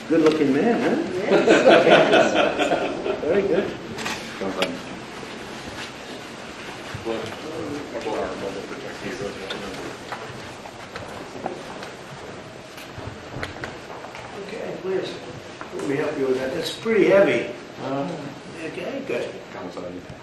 Good-looking man, huh? Very good. Okay, please. Let me help you with that. That's pretty heavy. Okay, good. 감사합니다.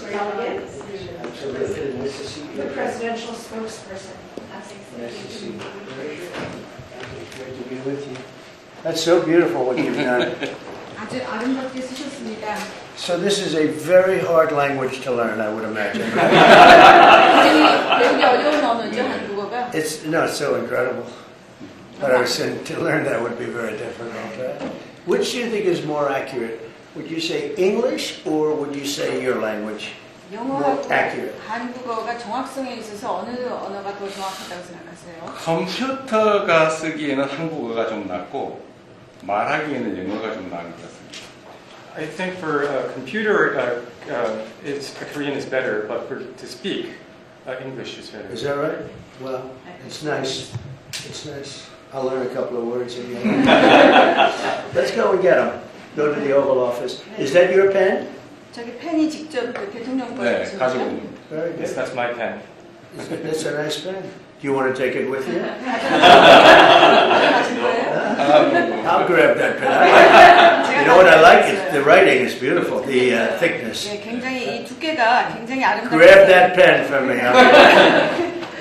Delegates, Absolutely. Nice to see the you. presidential spokesperson. Nice to see you. Great to be with you. That's so beautiful what you've done. 아주 아름답게 쓰셨습니다. So this is a very hard language to learn, I would imagine. 굉장히 배우기 어려운 언어죠, 한국어가. It's so incredible. But I was saying to learn that would be very difficult. Right? Which do you think is more accurate? Would you say English or would you say your language? 영어하고 More accurate. 한국어가 정확성에 있어서 어느 언어가 더 정확하다고 생각하세요? 컴퓨터가 쓰기에는 한국어가 좀 낫고 말하기에는 영어가 좀 나은 것 같습니다. I think for computer, Korean is better, but to speak, English is better. Is that right? Well, it's nice. It's nice. I'll learn a couple of words again. Let's go and get them. Go to the Oval Office. Is that your pen? 저기 펜이 직접 그 대통령 네, 거예요. 가지고 있는 겁니다. Very Yes, good. that's my pen. That's a nice pen. Do you want to take it with you? 가진 거예요? I'll grab that pen. You know what I like? The writing is beautiful. The thickness. 네, 굉장히 이 두께가 굉장히 아름답게. Grab that pen from me.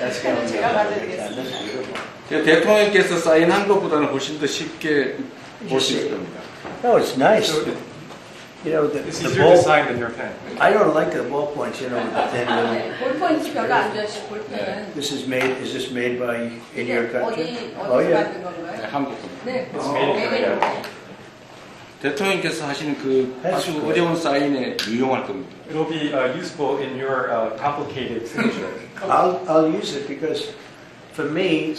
That's going to 제가 be 받아드리겠습니다. That's beautiful. 대통령께서 사인한 것보다는 훨씬 더 쉽게 볼 수 있을 겁니다. No, it's nice. You know, It's the easier to ball. sign than your pen. I don't like the ballpoints, you know, with the thin little. 볼펜이 별로 안 좋아하시고 볼펜은. This is made by in your country? 어디서 Oh yeah. 만든 건가요? 네, 한국 겁니다. 네, It's made in Korea. 대통령께서 하시는 그 아주 That's 어려운 사인에 유용할 겁니다. It'll be useful in your complicated signature. I'll use it because for me,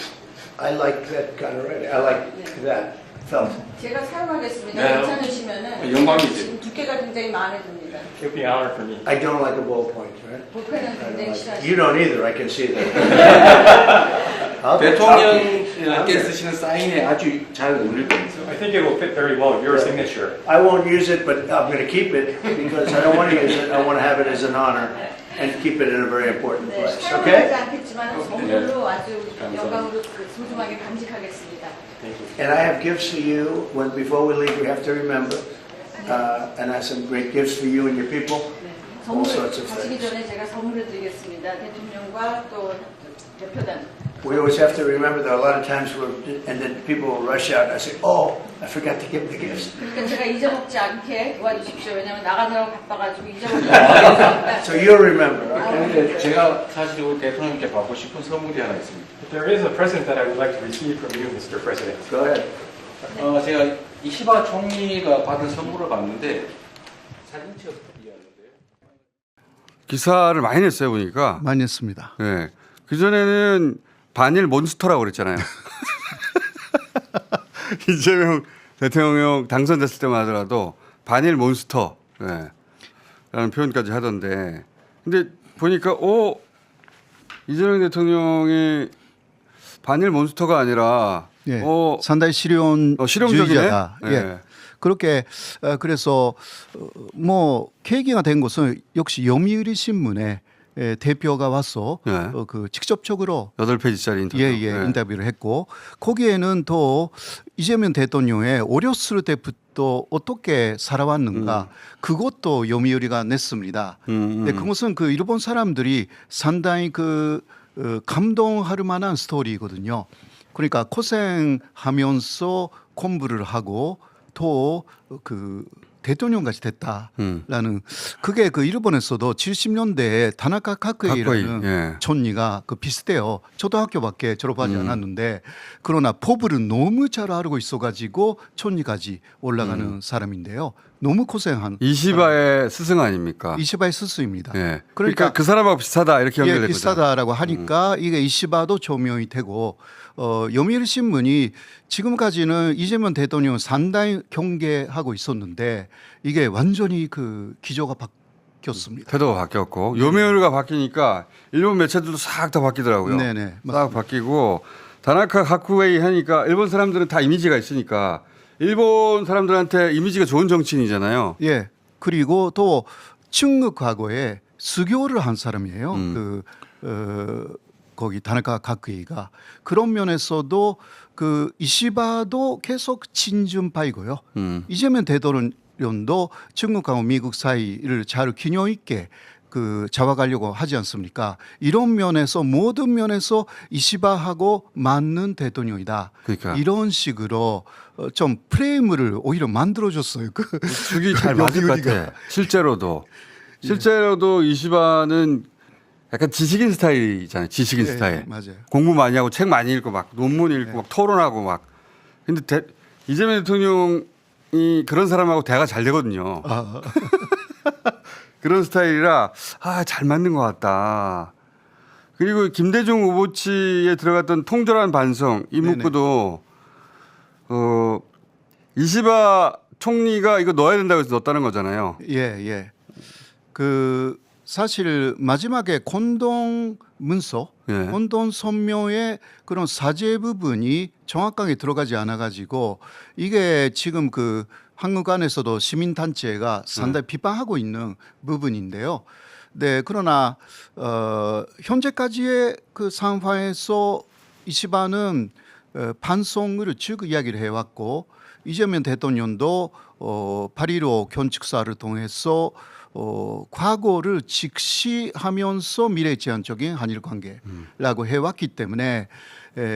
I like that kind of writing. I like that felt. 제가 사용하겠습니다. 네. 괜찮으시면은 영광이지. 지금 두께가 굉장히 마음에 듭니다. It'll be an honor for me. I don't like a ballpoint, right? 볼펜은 I don't 굉장히 like it. 싫어하시고. You don't either. I can see that. I'll 대통령께 get it. 쓰시는 사인에 아주 잘 어울릴 겁니다. I think it will fit very well with your signature. I won't use it, but I'm going to keep it because I don't want to use it. I want to have it as an honor and keep it in a very important 네, place. 사용하지 Okay? 않겠지만 선물로 아주 영광으로 소중하게 간직하겠습니다. Thank you. And I have gifts for you. Before we leave, we have to remember. And I have some great gifts for you and your people. All sorts of 가시기 things. 전에 제가 선물을 드리겠습니다. 대통령과 또 대표단. We always have to remember that a lot of times and then people will rush out and I say, oh, I forgot to give the gifts. 그러니까 제가 잊어먹지 않게 도와주십시오. 왜냐면 나가느라고 바빠가지고 잊어먹지 않겠습니다. So you'll remember. Okay? 근데 제가 사실 우리 대통령께 받고 싶은 선물이 하나 있습니다. But there is a present that I would like to receive from you, Mr. President. Go ahead. 제가 이시바 총리가 받은 선물을 봤는데 사진 찍었는데요. 기사를 많이 냈어요 보니까. 많이 했습니다. 네. 그 전에는 반일 몬스터라고 그랬잖아요. 이재명 대통령 당선됐을 때만 하더라도 반일 몬스터, 네. 라는 표현까지 하던데. 근데 보니까 이재명 대통령이 반일 몬스터가 아니라 예, 상당히 실용적이네. 실용주의자다. 네. 예. 그렇게 그래서 뭐 계기가 된 것은 역시 yomiuri 신문에 대표가 와서 네. 그 직접적으로 8페이지짜리 인터뷰. 네. 네. 인터뷰를 했고 거기에는 또 이재명 대통령의 어렸을 때부터 어떻게 살아왔는가 그것도 yomiuri가 냈습니다. 네, 그것은 그 일본 사람들이 상당히 감동할 만한 스토리거든요. 그러니까 고생하면서 공부를 하고 또 대통령까지 됐다라는 그게 그 일본에서도 70년대에 다나카 카쿠에이라는 예. 촌리가 그 비슷해요. 초등학교밖에 졸업하지 않았는데 그러나 법을 너무 잘 알고 있어가지고 촌리까지 올라가는 사람인데요. 너무 고생한 이시바의 스승 아닙니까? 이시바의 스승입니다. 예. 그러니까 그러니까 그 사람하고 비슷하다 이렇게 예, 연결됐거든요. 비슷하다라고 하니까 이게 이시바도 조명이 되고 요미우리 신문이 지금까지는 이재명 대통령 상당히 경계하고 있었는데 이게 완전히 그 기조가 바뀌었습니다. 태도가 바뀌었고 요미우리가 바뀌니까 일본 매체들도 싹 다 바뀌더라고요. 네네, 싹 바뀌고 다나카 가쿠웨이 하니까 일본 사람들은 다 이미지가 있으니까 일본 사람들한테 이미지가 좋은 정치인이잖아요. 예. 그리고 또 중국 과거에 수교를 한 사람이에요. 거기 다나카 가쿠에이가 그런 면에서도 그 이시바도 계속 친준파이고요. 이재명 대통령도 중국하고 미국 사이를 잘 균형 있게 그 잡아가려고 하지 않습니까? 이런 면에서 모든 면에서 이시바하고 맞는 대통령이다. 그러니까. 이런 식으로 좀 프레임을 오히려 만들어줬어요. 죽이 잘 맞을 것 같아. 실제로도 이시바는 약간 지식인 스타일이잖아요. 지식인 네, 스타일. 맞아요. 공부 많이 하고 책 많이 읽고 막 논문 읽고 막 토론하고 막. 근데 이재명 대통령이 그런 사람하고 대화가 잘 되거든요. 그런 스타일이라 잘 맞는 것 같다. 그리고 김대중 오보치에 들어갔던 통절한 반성 이 문구도 이시바 총리가 이거 넣어야 된다고 해서 넣었다는 거잖아요. 예. 그 사실 마지막에 콘동 문서, 예. 콘동 선묘의 그런 사죄 부분이 정확하게 들어가지 않아 가지고 이게 지금 그 한국 안에서도 시민단체가 상당히 비판하고 있는 부분인데요. 네, 그러나 현재까지의 그 상황에서 이시바는 반성을 쭉 이야기를 해왔고 이재명 대통령도 8.15 견축사를 통해서 과거를 직시하면서 미래 지향적인 한일 관계라고 해왔기 때문에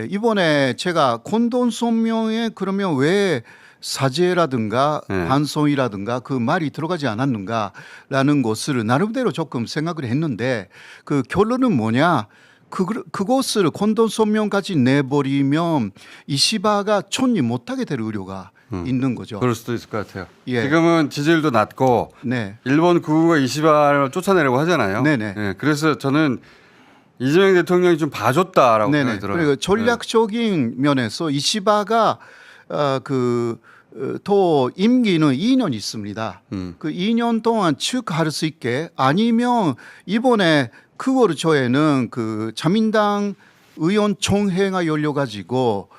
이번에 제가 콘돈 소명에 그러면 왜 사죄라든가 반성이라든가 그 말이 들어가지 않았는가라는 것을 나름대로 조금 생각을 했는데 그 결론은 뭐냐? 그것을 콘돈 소명까지 내버리면 이시바가 촌리 못하게 될 우려가 있는 거죠. 그럴 수도 있을 것 같아요. 예. 지금은 지지율도 낮고 네. 일본 극우가 이시바를 쫓아내려고 하잖아요. 네네. 예, 그래서 저는 이재명 대통령이 좀 봐줬다라고 생각이 들어요. 그리고 전략적인 면에서 이시바가 또 임기는 2년 있습니다. 그 2년 동안 쭉 할 수 있게 아니면 이번에 9월 초에는 그 자민당 의원 총회가 열려가지고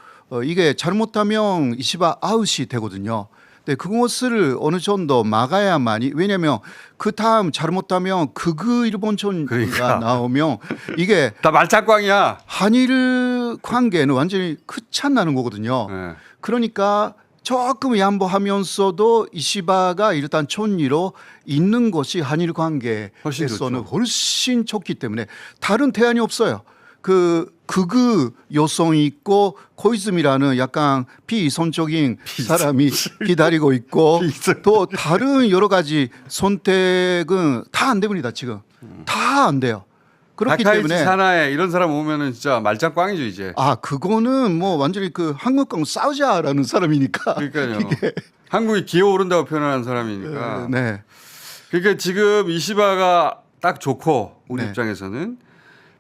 이게 잘못하면 이시바 아웃이 되거든요. 근데 그것을 어느 정도 막아야만이 왜냐하면 그 다음 잘못하면 극우 일본촌가 그러니까. 나오면 이게 다 말짝광이야. 한일 관계는 완전히 끝장나는 거거든요. 예. 그러니까 조금 양보하면서도 이시바가 일단 촌리로 있는 것이 한일 훨씬 관계에서는 좋죠. 훨씬 좋기 때문에 다른 대안이 없어요. 그 극우 여성이 있고 코이즈미라는 약간 비이성적인 사람이 기다리고 있고 또 다른 여러 가지 선택은 다 안 됩니다. 지금 다 안 돼요. 그렇기 다카이치 때문에 사나에 이런 사람 오면은 진짜 말짱꽝이죠 이제. 그거는 뭐 완전히 그 한국하고 싸우자라는 사람이니까. 그러니까요. 한국이 기어오른다고 표현하는 사람이니까. 네. 그러니까 지금 이시바가 딱 좋고 우리 네. 입장에서는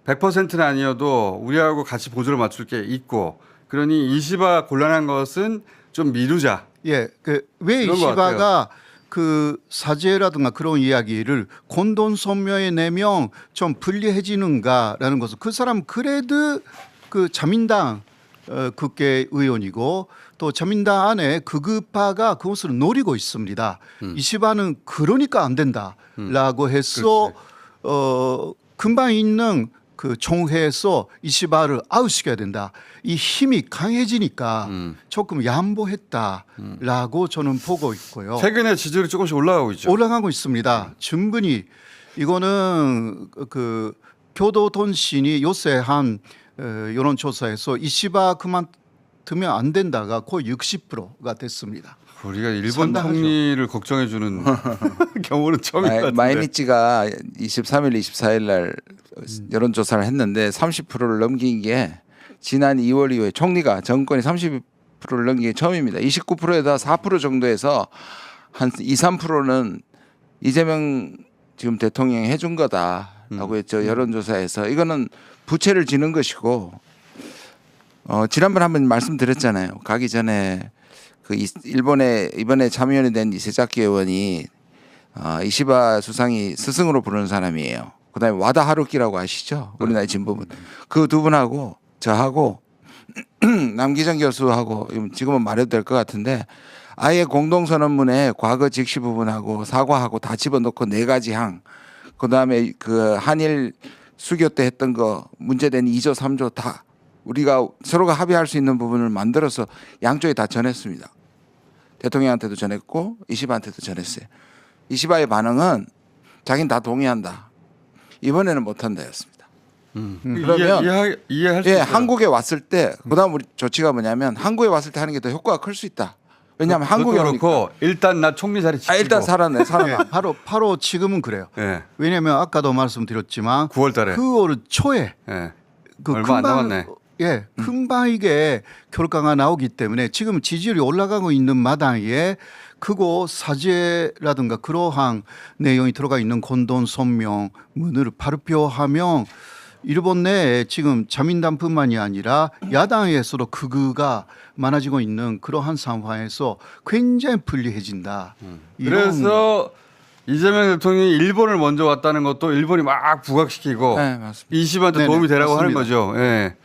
100%는 아니어도 우리하고 같이 보조를 맞출 게 있고 그러니 이시바 곤란한 것은 좀 미루자. 예. 왜 그런 것 이시바가 그 사죄라든가 그런 이야기를 곤돈 소묘에 내면 좀 불리해지는가라는 것은 그 사람 그래도 그 자민당 국회의원이고 또 자민당 안에 극우파가 그것을 노리고 있습니다. 이시바는 그러니까 안 된다라고 해서 금방 있는 그 총회에서 이시바를 아웃시켜야 된다. 이 힘이 강해지니까 조금 양보했다라고 저는 보고 있고요. 최근에 지지율이 조금씩 올라가고 있죠. 올라가고 있습니다. 충분히 이거는 그 교도통신이 요새 한 여론조사에서 이시바 그만 되면 안 된다가 거의 60%가 됐습니다. 우리가 일본 상당하죠. 통리를 걱정해주는 경우는 처음인 것 같은데. 마이니치가 23일, 24일 날 여론조사를 했는데 30%를 넘긴 게 지난 2월 이후에 총리가 정권이 30%를 넘긴 게 처음입니다. 29%에다 4% 정도에서 한 2, 3%는 이재명 지금 대통령이 해준 거다라고 했죠. 여론조사에서. 이거는 부채를 지는 것이고 지난번에 한번 말씀드렸잖아요. 가기 전에 그 일본에 이번에 참여연이 된 이세자키 의원이 이시바 수상이 스승으로 부르는 사람이에요. 그다음에 와다 하루키라고 아시죠? 우리나라 진보분. 그 두 분하고 저하고 남기정 교수하고 지금은 말해도 될 것 같은데 아예 공동선언문에 과거 직시 부분하고 사과하고 다 집어넣고 4가지 항. 그다음에 그 한일 수교 때 했던 거 문제된 2조 3조 다 우리가 서로가 합의할 수 있는 부분을 만들어서 양쪽에 다 전했습니다. 대통령한테도 전했고 이시바한테도 전했어요. 이시바의 반응은 자기는 다 동의한다. 이번에는 못한다였습니다. 그러면 이해할 수 예, 있어요. 한국에 왔을 때 그다음 우리 조치가 뭐냐면 한국에 왔을 때 하는 게 더 효과가 클 수 있다. 왜냐하면 한국에 그렇고 오니까 일단 나 총리 자리 지키고 일단 살아나. 예, 바로 지금은 그래요. 예. 왜냐하면 아까도 말씀드렸지만 9월달에 9월 초에 예. 그 얼마 안 남았네. 예, 금방 이게 결과가 나오기 때문에 지금 지지율이 올라가고 있는 마당에 그거 사죄라든가 그러한 내용이 들어가 있는 공동 성명문을 발표하면 일본 내에 지금 자민당뿐만이 아니라 야당에서도 극우가 많아지고 있는 그러한 상황에서 굉장히 불리해진다. 이런 그래서 이재명 대통령이 일본을 먼저 왔다는 것도 일본이 막 부각시키고 네, 맞습니다. 이시바한테 네네, 도움이 되라고 하는 맞습니다. 거죠. 예.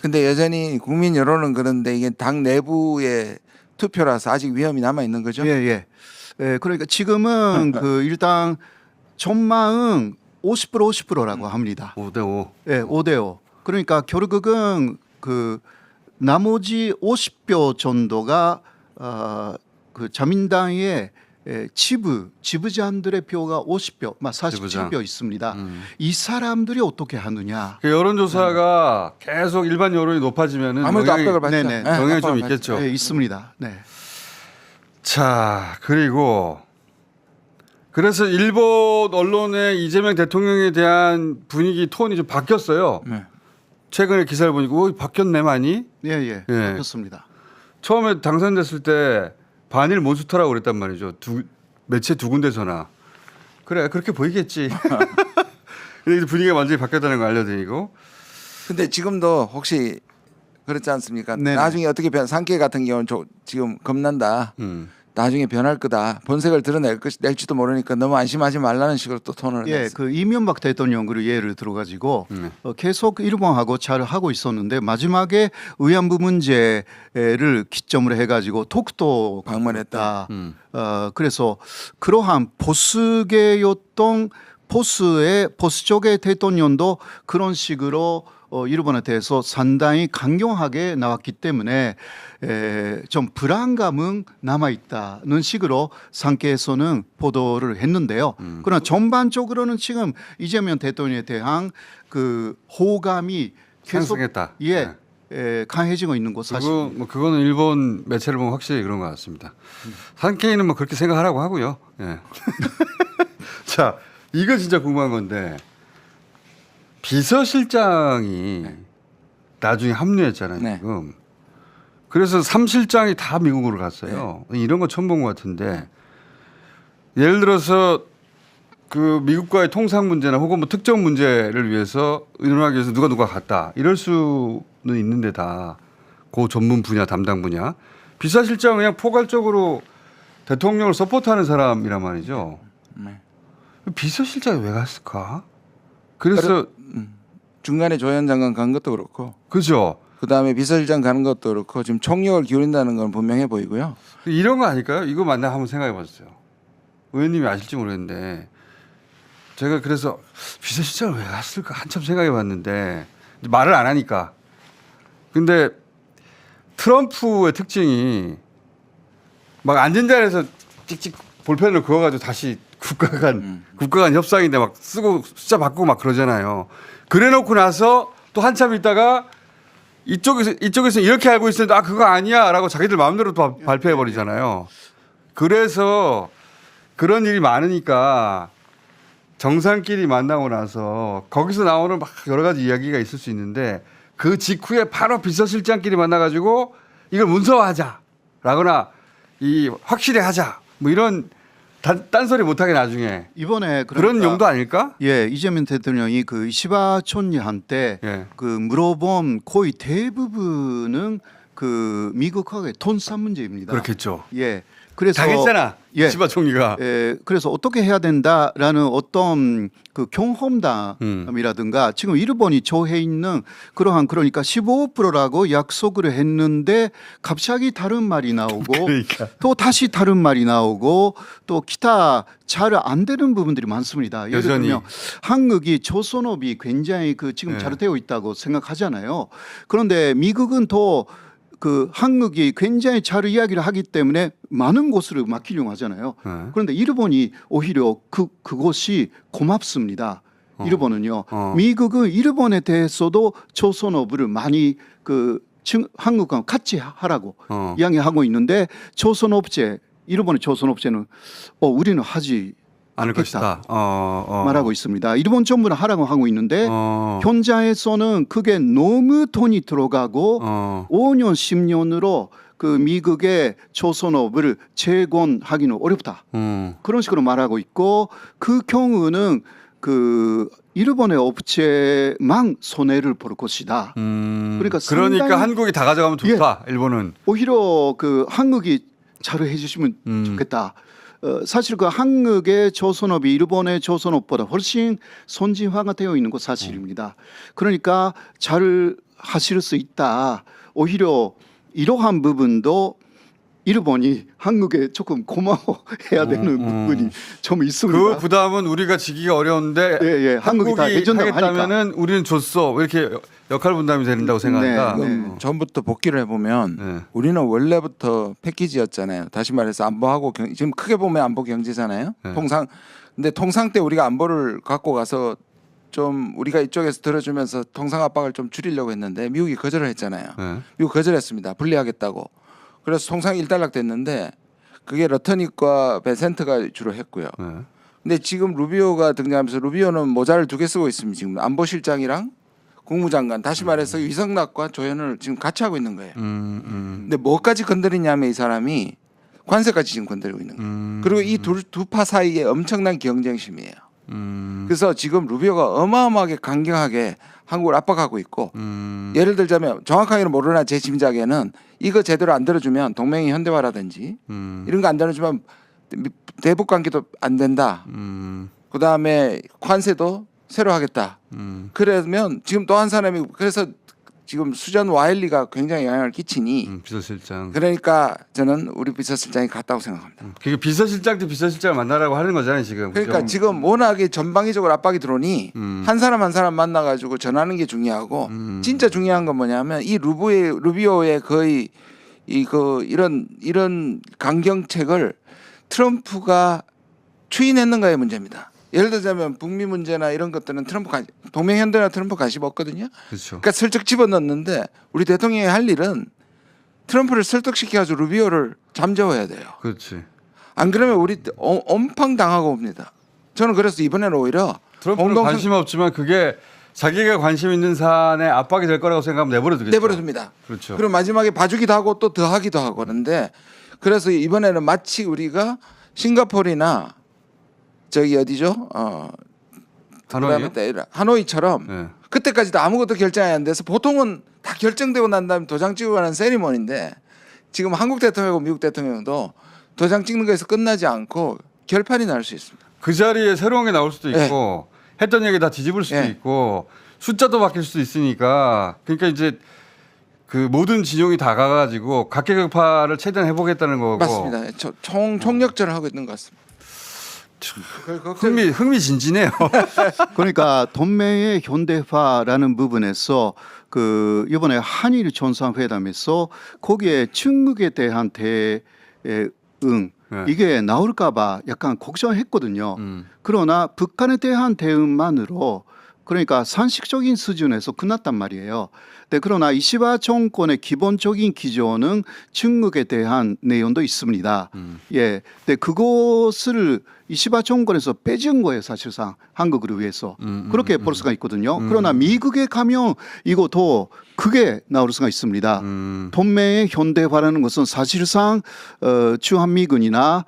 근데 여전히 국민 여론은 그런데 이게 당 내부의 투표라서 아직 위험이 남아 있는 거죠. 예. 예, 그러니까 지금은 그 일단 전망은 50%라고 합니다. 5대5. 예, 5대5. 그러니까 결국은 그 나머지 50표 정도가 그 자민당의 지부장들의 표가 50표, 47표 있습니다. 이 사람들이 어떻게 하느냐. 그 여론조사가 계속 일반 여론이 높아지면은 아무래도 압박을 받죠. 네네. 영향이 좀 압박을 있겠죠. 예, 있습니다. 네. 자, 그리고 그래서 일본 언론의 이재명 대통령에 대한 분위기 톤이 좀 바뀌었어요. 네. 최근에 기사를 보니까 바뀌었네 많이. 예. 예. 바뀌었습니다. 처음에 당선됐을 때 반일 몬스터라고 그랬단 말이죠. 매체 두 군데서나. 그래 그렇게 보이겠지. 근데 분위기가 완전히 바뀌었다는 걸 알려드리고. 근데 지금도 혹시 그렇지 않습니까? 네네. 나중에 어떻게 상계 같은 경우는 지금 겁난다. 나중에 변할 거다. 본색을 낼지도 모르니까 너무 안심하지 말라는 식으로 또 톤을 예, 냈어요. 그 이명박 대통령 그 예를 들어가지고 계속 일본하고 잘 하고 있었는데 마지막에 위안부 문제를 기점으로 해가지고 톡도 방문했다. 그래서 그러한 보수계였던 보수 쪽의 대통령도 그런 식으로 일본에 대해서 상당히 강경하게 나왔기 때문에 좀 불안감은 남아있다는 식으로 상계에서는 보도를 했는데요. 그러나 전반적으로는 지금 이재명 대통령에 대한 그 호감이 계속 상승했다. 강해지고 있는 것 사실. 그거는 일본 매체를 보면 확실히 그런 것 같습니다. 상케이는 뭐 그렇게 생각하라고 하고요. 예. 자, 이거 진짜 궁금한 건데 비서실장이 나중에 합류했잖아요. 네. 지금. 그래서 3실장이 다 미국으로 갔어요. 이런 거 처음 본 것 같은데 예를 들어서 그 미국과의 통상 문제나 혹은 뭐 특정 문제를 위해서 의논하기 위해서 누가 갔다 이럴 수는 있는데 다 그 전문 분야 담당 분야 비서실장은 그냥 포괄적으로 대통령을 서포트하는 사람이란 말이죠. 네. 비서실장이 왜 갔을까? 그래서 중간에 조현 장관 간 것도 그렇고 그죠. 그다음에 비서실장 가는 것도 그렇고 지금 총력을 기울인다는 건 분명해 보이고요. 이런 거 아닐까요? 이거 맞나 한번 생각해 봤어요. 의원님이 아실지 모르겠는데 제가 그래서 비서실장을 왜 갔을까 한참 생각해 봤는데 말을 안 하니까. 근데 트럼프의 특징이 막 앉은 자리에서 찍찍 볼펜을 그어가지고 다시 국가 간 협상인데 막 쓰고 숫자 바꾸고 막 그러잖아요. 그래놓고 나서 또 한참 있다가 이쪽에서 이렇게 알고 있었는데 아 그거 아니야라고 자기들 마음대로 또 발표해 버리잖아요. 그래서 그런 일이 많으니까 정상끼리 만나고 나서 거기서 나오는 막 여러 가지 이야기가 있을 수 있는데 그 직후에 바로 비서실장끼리 만나가지고 이걸 문서화하자라거나 이 확실히 하자 뭐 이런 딴소리 못하게 나중에 이번에 그런 그러니까 용도 아닐까? 예, 이재명 대통령이 그 이시바 촌리한테 예. 그 물어본 거의 대부분은 그 미국하고의 돈산 문제입니다. 그렇겠죠. 예, 그래서 당했잖아. 예. 시바 총리가. 예, 그래서 어떻게 해야 된다라는 어떤 그 경험담이라든가 지금 일본이 조해 있는 그러한 그러니까 15%라고 약속을 했는데 갑자기 다른 말이 나오고 그러니까. 또 다시 다른 말이 나오고 또 기타 잘 안 되는 부분들이 많습니다. 예를 여전히. 들면 한국이 조선업이 굉장히 그 지금 네. 잘 되어 있다고 생각하잖아요. 그런데 미국은 더 그 한국이 굉장히 잘 이야기를 하기 때문에 많은 곳을 맡기려고 하잖아요. 네. 그런데 일본이 오히려 그것이 고맙습니다. 일본은요. 미국은 일본에 대해서도 조선업을 많이 그 한국과 같이 하라고 이야기하고 있는데 조선업체 일본의 조선업체는 우리는 하지 않을 않겠다. 것이다. 말하고 있습니다. 일본 정부는 하라고 하고 있는데 현장에서는 그게 너무 돈이 들어가고 5년 10년으로 그 미국의 조선업을 재건하기는 어렵다. 그런 식으로 말하고 있고 그 경우는 그 일본의 업체만 손해를 볼 것이다. 그러니까 상당히 한국이 다 가져가면 좋다. 일본은. 오히려 그 한국이 잘 해주시면 좋겠다. 사실 그 한국의 조선업이 일본의 조선업보다 훨씬 선진화가 되어 있는 것 사실입니다. 그러니까 잘 하실 수 있다. 오히려 이러한 부분도 일본이 한국에 조금 고마워해야 되는 부분이 좀 있습니다. 그 부담은 우리가 지기가 어려운데 예, 한국이 다 해준다고 하겠다면은 우리는 줬어. 이렇게 역할 분담이 된다고 생각하니까. 네. 전부터 복귀를 해보면 네. 우리는 원래부터 패키지였잖아요. 다시 말해서 안보하고 지금 크게 보면 안보 경제잖아요. 네. 근데 통상 때 우리가 안보를 갖고 가서 좀 우리가 이쪽에서 들어주면서 통상 압박을 좀 줄이려고 했는데 미국이 거절을 했잖아요. 네. 미국 거절했습니다. 분리하겠다고. 그래서 통상 일단락 됐는데 그게 러터닉과 베센트가 주로 했고요. 네. 근데 지금 루비오가 등장하면서 루비오는 모자를 2개 쓰고 있습니다. 지금 안보실장이랑 국무장관 다시 말해서 위성락과 조연을 지금 같이 하고 있는 거예요. 근데 뭐까지 건드리냐면 이 사람이 관세까지 지금 건드리고 있는 거예요. 그리고 이 두 파 사이에 엄청난 경쟁심이에요. 그래서 지금 루비오가 어마어마하게 강경하게 한국을 압박하고 있고 예를 들자면 정확하게는 모르나 제 짐작에는 이거 제대로 안 들어주면 동맹이 현대화라든지 이런 거 안 들어주면 대북 관계도 안 된다. 그다음에 관세도 새로 하겠다. 그러면 지금 또 한 사람이 그래서 지금 수전 와일리가 굉장히 영향을 끼치니 비서실장. 그러니까 저는 우리 비서실장이 같다고 생각합니다. 그게 비서실장 때 비서실장을 만나라고 하는 거잖아요 지금. 그러니까 그죠? 지금 워낙에 전방위적으로 압박이 들어오니 한 사람 한 사람 만나가지고 전하는 게 중요하고 진짜 중요한 건 뭐냐면 이 루비오의 거의 이런 강경책을 트럼프가 추인했는가의 문제입니다. 예를 들자면 북미 문제나 이런 것들은 동맹 현대나 트럼프 관심 없거든요. 그렇죠. 그러니까 슬쩍 집어넣는데 우리 대통령이 할 일은 트럼프를 설득시켜가지고 루비오를 잠재워야 돼요. 그렇지. 안 그러면 우리 엄청 당하고 옵니다. 저는 그래서 이번에는 오히려 트럼프는 관심 없지만 그게 자기가 관심 있는 사안에 압박이 될 거라고 생각하면 내버려두겠죠. 내버려둡니다. 그렇죠. 그럼 마지막에 봐주기도 하고 또 더 하기도 하고 그런데 그래서 이번에는 마치 우리가 싱가포르나 저기 어디죠? 하노이처럼 네. 그때까지도 아무것도 결정이 안 돼서 보통은 다 결정되고 난 다음에 도장 찍고 가는 세리머니인데 지금 한국 대통령하고 미국 대통령도 도장 찍는 거에서 끝나지 않고 결판이 날 수 있습니다. 그 자리에 새로운 게 나올 수도 네. 있고 했던 얘기 다 뒤집을 수도 네. 있고 숫자도 바뀔 수도 있으니까 그러니까 이제 그 모든 진영이 다 가가지고 각계격파를 최대한 해보겠다는 거고. 맞습니다. 총력전을 하고 있는 것 같습니다. 흥미진진해요. 그러니까 동맹의 현대화라는 부분에서 그 이번에 한일 정상회담에서 거기에 중국에 대한 대응 네. 이게 나올까봐 약간 걱정했거든요. 그러나 북한에 대한 대응만으로 그러니까 상식적인 수준에서 끝났단 말이에요. 네, 그러나 이시바 정권의 기본적인 기조는 중국에 대한 내용도 있습니다. 예, 네, 그것을 이시바 정권에서 빼준 거예요, 사실상 한국을 위해서. 그렇게 볼 수가 있거든요. 그러나 미국에 가면 이거 더 크게 나올 수가 있습니다. 동맹의 현대화라는 것은 사실상 주한미군이나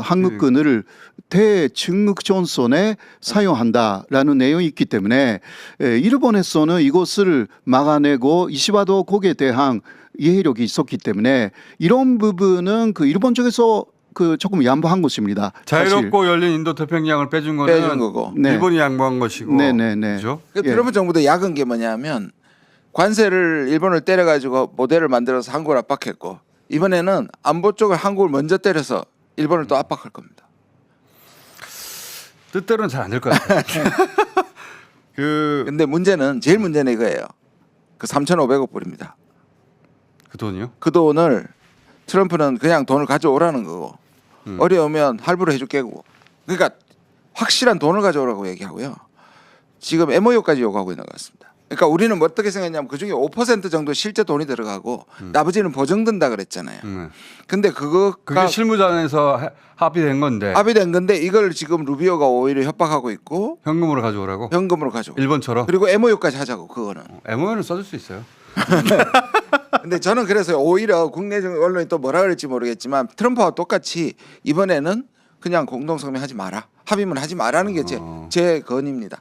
한국군을 대중국 전선에 사용한다라는 내용이 있기 때문에 일본에서는 이것을 막아내고 이시바도 거기에 대한 이해력이 있었기 때문에 이런 부분은 그 일본 쪽에서 그 조금 양보한 것입니다. 자유롭고 열린 인도태평양을 빼준 거는 빼준 거고. 네. 일본이 양보한 것이고. 네네네. 그죠? 그 예. 트럼프 정부도 약은 게 뭐냐면 관세를 일본을 때려가지고 모델을 만들어서 한국을 압박했고 이번에는 안보 쪽을 한국을 먼저 때려서 일본을 또 압박할 겁니다. 뜻대로는 잘 안 될 것 같아요. 근데 문제는 제일 문제는 이거예요. 그 3,500억 불입니다. 그 돈이요? 그 돈을 트럼프는 그냥 돈을 가져오라는 거고 어려우면 할부로 해줄 게고 그러니까 확실한 돈을 가져오라고 얘기하고요. 지금 MOU까지 요구하고 있는 것 같습니다. 그러니까 우리는 뭐 어떻게 생각했냐면 그중에 5% 정도 실제 돈이 들어가고 나머지는 보정된다 그랬잖아요. 근데 그게 그거가 실무단에서 합의된 건데 합의된 건데 이걸 지금 루비오가 오히려 협박하고 있고 현금으로 가져오라고? 현금으로 가져오고 일본처럼? 그리고 MOU까지 하자고 그거는. MOU는 써줄 수 있어요. 근데 저는 그래서 오히려 국내 언론이 또 뭐라 그럴지 모르겠지만 트럼프와 똑같이 이번에는 그냥 공동성명 하지 마라. 합의문 하지 마라는 게 제 건입니다.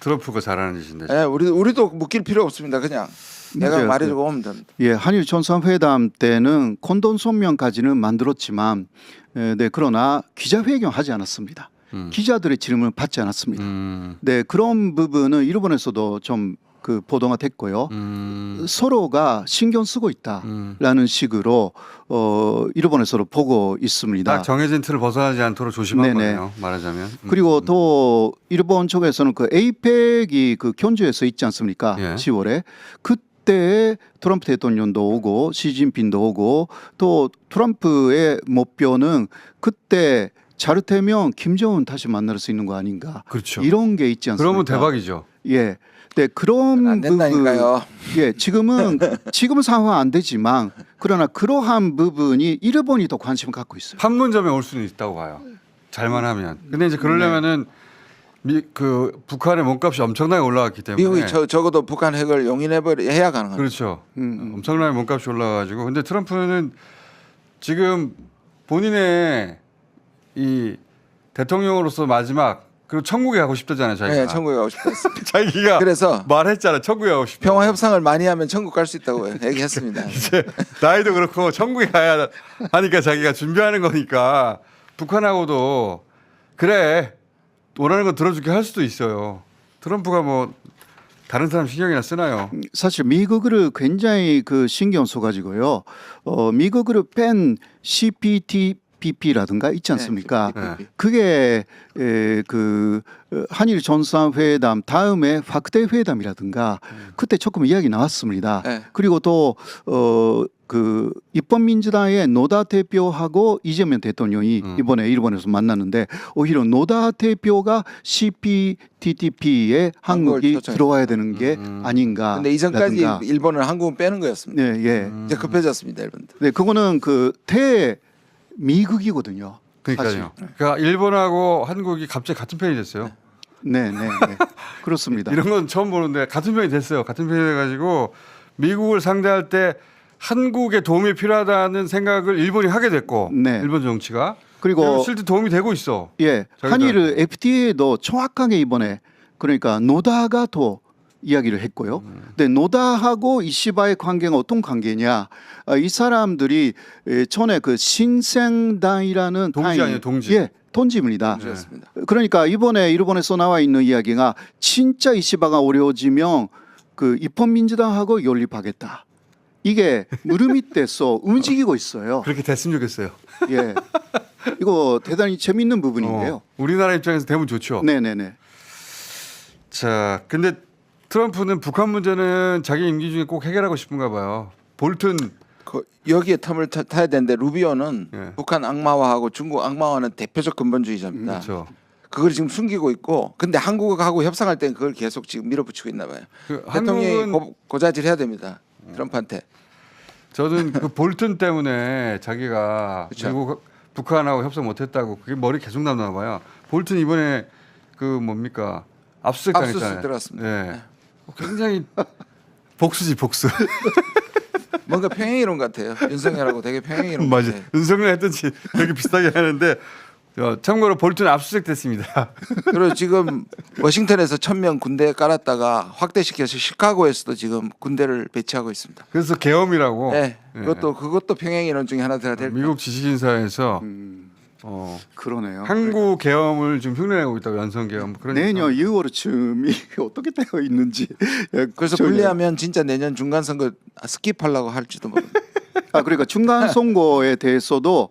트럼프가 잘하는 짓인데. 예, 우리도 묶일 필요 없습니다. 그냥 내가 맞아요. 말해주고 오면 됩니다. 예, 한일 정상회담 때는 콘돈 성명까지는 만들었지만, 네, 그러나 기자회견 하지 않았습니다. 기자들의 질문을 받지 않았습니다. 네, 그런 부분은 일본에서도 좀 그 보도가 됐고요. 서로가 신경 쓰고 있다라는 식으로 일본에서도 보고 있습니다. 딱 정해진 틀을 벗어나지 않도록 조심한 네네. 거네요. 말하자면. 그리고 또 일본 쪽에서는 그 에이펙이 그 견주에서 있지 않습니까? 예. 10월에 그때 트럼프 대통령도 오고 시진핑도 오고 또 트럼프의 목표는 그때 잘못하면 김정은 다시 만날 수 있는 거 아닌가? 그렇죠. 이런 게 있지 않습니까? 그러면 대박이죠. 예. 네, 그런 안 된다니까요. 예, 지금은 상황 안 되지만 그러나 그러한 부분이 일본이 더 관심을 갖고 있어요. 판문점에 올 수는 있다고 봐요. 잘만 하면. 근데 이제 그러려면은 그 북한의 몸값이 엄청나게 올라갔기 때문에 미국이 적어도 북한 핵을 용인해야 가능합니다. 그렇죠. 엄청나게 몸값이 올라가지고 근데 트럼프는 지금 본인의 이 대통령으로서 마지막 그리고 천국에 가고 싶다잖아요. 자기가. 네, 천국에 가고 싶다 했습니다. 자기가 그래서 말했잖아. 천국에 가고 싶다. 평화 협상을 많이 하면 천국 갈 수 있다고 얘기했습니다. 이제 나이도 그렇고 천국에 가야 하니까 자기가 준비하는 거니까 북한하고도 그래 원하는 거 들어줄게 할 수도 있어요. 트럼프가 뭐 다른 사람 신경이나 쓰나요? 사실 미국을 굉장히 그 신경 써가지고요. 미국을 뺀 CPTPP라든가 있지 않습니까? 네. 그게 그 한일 정상회담 다음에 확대 회담이라든가 그때 조금 이야기 나왔습니다. 네. 그리고 또 그 입헌민주당의 노다 대표하고 이재명 대통령이 이번에 일본에서 만났는데 오히려 노다 대표가 CPTPP에 한국이 초청했습니다. 들어와야 되는 게 아닌가. 근데 이전까지 라든가. 일본은 한국은 빼는 거였습니다. 네, 예. 이제 급해졌습니다, 일본도. 네, 그거는 그 대미국이거든요. 사실. 그러니까요. 그러니까 일본하고 한국이 갑자기 같은 편이 됐어요. 네, 네, 네. 그렇습니다. 이런 건 처음 보는데 같은 편이 됐어요. 같은 편이 돼가지고 미국을 상대할 때 한국의 도움이 필요하다는 생각을 일본이 하게 됐고 네. 일본 정치가 그리고 실제 도움이 되고 있어. 예, 한일 FTA도 정확하게 이번에 그러니까 노다가 더 이야기를 했고요. 근데 노다하고 이시바의 관계가 어떤 관계냐? 이 사람들이 전에 그 신생당이라는 동지 아니에요, 동지. 예, 동지입니다. 그렇습니다. 그러니까 이번에 일본에서 나와 있는 이야기가 진짜 이시바가 어려워지면 그 입헌민주당하고 연립하겠다. 이게 무릎 밑에서 움직이고 있어요. 그렇게 됐으면 좋겠어요. 예, 이거 대단히 재밌는 부분인데요. 우리나라 입장에서 되면 좋죠. 네, 네, 네. 자, 근데 트럼프는 북한 문제는 자기 임기 중에 꼭 해결하고 싶은가 봐요. 볼튼 여기에 텀을 타야 되는데 루비오는 예. 북한 악마화하고 중국 악마화는 대표적 근본주의자입니다. 그렇죠. 그걸 지금 숨기고 있고 근데 한국하고 협상할 때는 그걸 계속 지금 밀어붙이고 있나 봐요. 그 대통령이 한국은 고자질 해야 됩니다. 트럼프한테. 저는 그 볼튼 때문에 자기가 그쵸. 미국 북한하고 협상 못했다고 그게 머리 계속 남나 봐요. 볼튼 이번에 그 뭡니까 압수수색 압수수색 당했잖아요. 들어갔습니다. 네. 굉장히 복수지 복수. 뭔가 평행이론 같아요. 윤석열하고 되게 평행이론 맞아. 같아요. 윤석열 했던지 되게 비슷하게 하는데 참고로 볼튼 압수수색 됐습니다. 그리고 지금 워싱턴에서 1,000명 군대 깔았다가 확대시켜서 시카고에서도 지금 군대를 배치하고 있습니다. 그래서 계엄이라고. 네, 네. 그것도 평행이론 중에 하나가 될 미국 지식인사에서 그러네요. 한국 계엄을 지금 흉내내고 있다고 연성 계엄. 그러니까. 내년 6월쯤이 어떻게 되어 있는지. 예, 그래서 전혀- 분리하면 진짜 내년 중간 선거 스킵하려고 할지도 모릅니다. 그러니까 중간 선거에 대해서도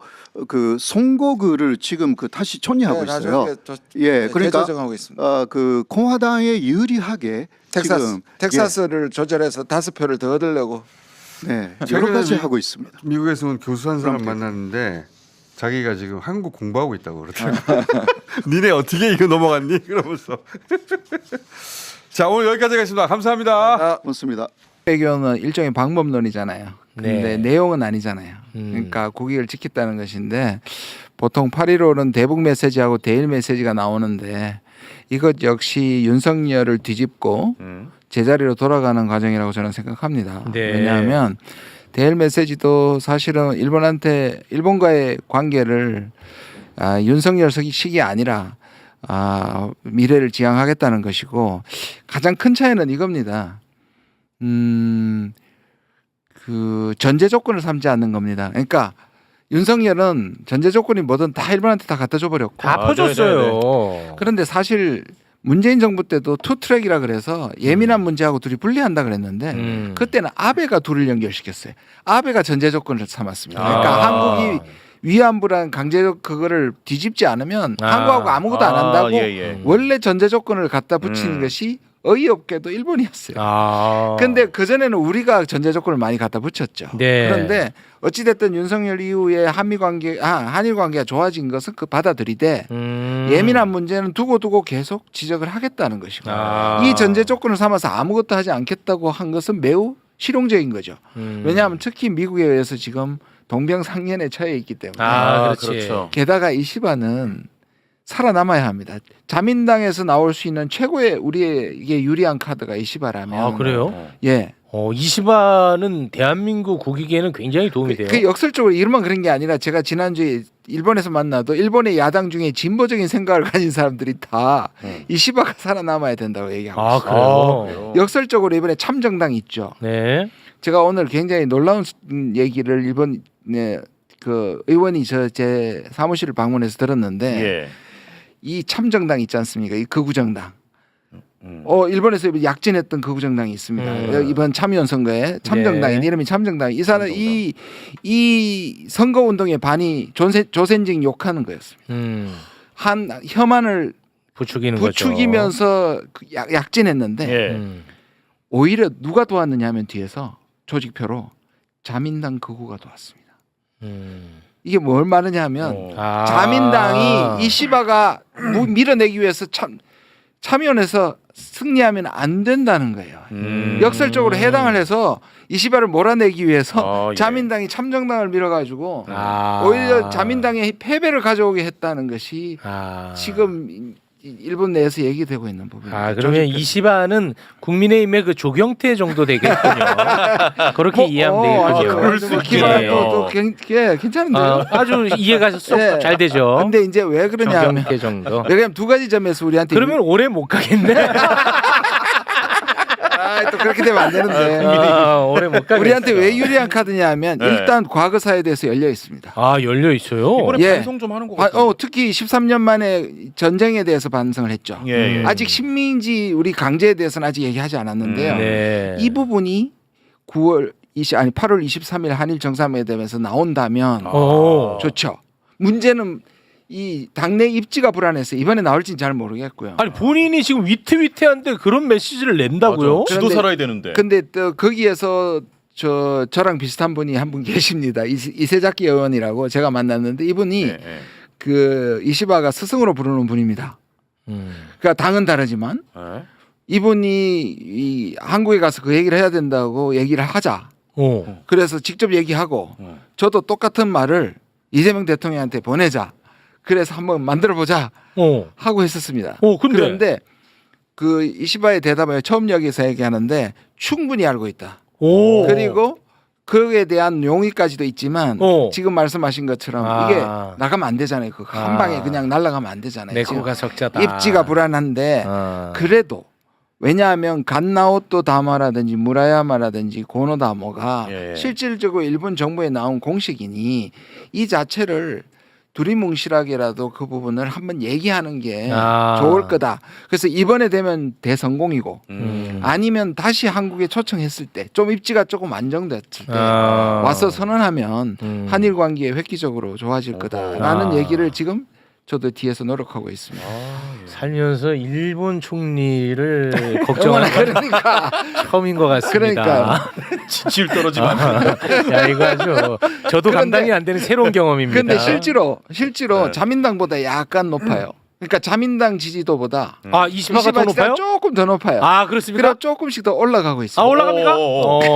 그 선거구를 지금 그 다시 정리하고 네, 있어요. 나중에 예, 그러니까 재조정하고 있습니다. 그 공화당에 유리하게 지금 텍사스를 조절해서 5표를 더 얻으려고. 네, 여러 최근에 가지 미- 하고 있습니다. 미국에서 온 교수 한 사람 그럼 만났는데 자기가 지금 한국 공부하고 있다고 그러더라고요. 니네 어떻게 이거 넘어갔니? 그러면서. 자 오늘 여기까지 하겠습니다. 감사합니다. 맞습니다. 외교는 일종의 방법론이잖아요. 근데 네. 내용은 아니잖아요. 그러니까 국익을 지켰다는 것인데 보통 8.15는 대북 메시지하고 대일 메시지가 나오는데 이것 역시 윤석열을 뒤집고 제자리로 돌아가는 과정이라고 저는 생각합니다. 네. 왜냐하면 대일 메시지도 사실은 일본과의 관계를 윤석열 식이 아니라 미래를 지향하겠다는 것이고 가장 큰 차이는 이겁니다. 그 전제 조건을 삼지 않는 겁니다. 그러니까 윤석열은 전제 조건이 뭐든 다 일본한테 다 갖다 줘버렸고 다 퍼줬어요. 그런데 사실 문재인 정부 때도 투트랙이라 그래서 예민한 문제하고 둘이 분리한다 그랬는데 그때는 아베가 둘을 연결시켰어요. 아베가 전제 조건을 삼았습니다. 그러니까 한국이 위안부란 강제적 그거를 뒤집지 않으면 한국하고 아무것도 안 한다고 원래 전제 조건을 갖다 붙이는 것이 어이없게도 일본이었어요. 근데 그전에는 우리가 전제 조건을 많이 갖다 붙였죠. 네. 그런데 어찌됐든 윤석열 이후에 한일 관계가 좋아진 것은 그 받아들이되 예민한 문제는 두고 계속 지적을 하겠다는 것이고 이 전제 조건을 삼아서 아무것도 하지 않겠다고 한 것은 매우 실용적인 거죠. 왜냐하면 특히 미국에 의해서 지금 동병상련에 처해 있기 때문에 그렇지. 그렇죠. 게다가 이시바는 살아남아야 합니다. 자민당에서 나올 수 있는 최고의 우리에게 유리한 카드가 이시바라면 그래요? 예. 이시바는 대한민국 국익에는 굉장히 도움이 돼요. 그 역설적으로 이름만 그런 게 아니라 제가 지난주에 일본에서 만나도 일본의 야당 중에 진보적인 생각을 가진 사람들이 다 이시바가 살아남아야 된다고 얘기하고 있어요. 그래요? 역설적으로 이번에 참정당 있죠. 네. 제가 오늘 굉장히 놀라운 얘기를 일본 그 의원이 제 사무실을 방문해서 들었는데 이 참정당 있지 않습니까? 이 극우정당. 일본에서 약진했던 극우정당이 있습니다. 이번 참의원 선거에 참정당인 네. 이름이 참정당. 이 사람 이 선거 운동의 반이 조센징 욕하는 거였습니다. 한 혐한을 부추기면서 약진했는데 오히려 누가 도왔느냐 하면 뒤에서 조직표로 자민당 극우가 도왔습니다. 이게 뭘 말하냐 하면 자민당이 이시바가 밀어내기 위해서 참여원에서 승리하면 안 된다는 거예요. 역설적으로 해당을 해서 이시바를 몰아내기 위해서 자민당이 참정당을 밀어가지고 오히려 자민당의 패배를 가져오게 했다는 것이 지금 일본 내에서 얘기되고 있는 부분입니다. 그러면 이시바는 국민의힘의 그 조경태 정도 되겠군요. 그렇게 이해하면 되겠군요. 그럴 수 있겠네요. 괜찮은데요? 아주 이해가 쏙 잘 되죠. 근데 이제 왜 그러냐 하면 조경태 정도. 왜냐면 두 가지 점에서 우리한테 그러면 오래 못 가겠네. 또 그렇게 되면 안 되는데 오래 못 가겠어. 우리한테 왜 유리한 카드냐 하면 일단 과거사에 대해서 열려 있습니다. 열려 있어요. 예. 반성 좀 하는 것 같아요. 특히 13년 만에 전쟁에 대해서 반성을 했죠. 아직 식민지 우리 강제에 대해서는 아직 얘기하지 않았는데요. 네. 이 부분이 8월 23일 한일 정상회담에서 나온다면 좋죠. 문제는 이 당내 입지가 불안해서 이번에 나올지는 잘 모르겠고요. 아니 본인이 지금 위태위태한데 그런 메시지를 낸다고요? 지도 살아야 되는데. 근데 또 거기에서 저랑 비슷한 분이 한 분 계십니다. 이세작기 의원이라고 제가 만났는데 이분이 그 이시바가 스승으로 부르는 분입니다. 그러니까 당은 다르지만 네. 이분이 이 한국에 가서 그 얘기를 해야 된다고 얘기를 하자. 그래서 직접 얘기하고 저도 똑같은 말을 이재명 대통령한테 보내자. 그래서 한번 만들어 보자 하고 했었습니다. 근데 그런데 그 이시바의 대답을 처음 여기서 얘기하는데 충분히 알고 있다. 그리고 그에 대한 용의까지도 있지만 지금 말씀하신 것처럼 이게 나가면 안 되잖아요. 그 한 방에 그냥 날아가면 안 되잖아요. 지금 내코가 적자다. 입지가 불안한데 그래도 왜냐하면 갓나오토 다마라든지 무라야마라든지 고노다모가 예. 실질적으로 일본 정부에 나온 공식이니 이 자체를 두리뭉실하게라도 그 부분을 한번 얘기하는 게 좋을 거다. 그래서 이번에 되면 대성공이고 아니면 다시 한국에 초청했을 때 좀 입지가 조금 안정됐을 때 와서 선언하면 한일 관계에 획기적으로 좋아질 거다라는 얘기를 지금 저도 뒤에서 노력하고 있습니다. 살면서 일본 총리를 걱정하는 그러니까 처음인 것 같습니다. 그러니까 지지율 떨어지면 야 이거 아주 저도 감당이 안 되는 새로운 경험입니다. 근데 실제로 자민당보다 약간 높아요. 그러니까 자민당 지지도보다 20%가 더 높아요? 조금 더 높아요. 그렇습니까? 그럼 조금씩 더 올라가고 있어요. 올라갑니까?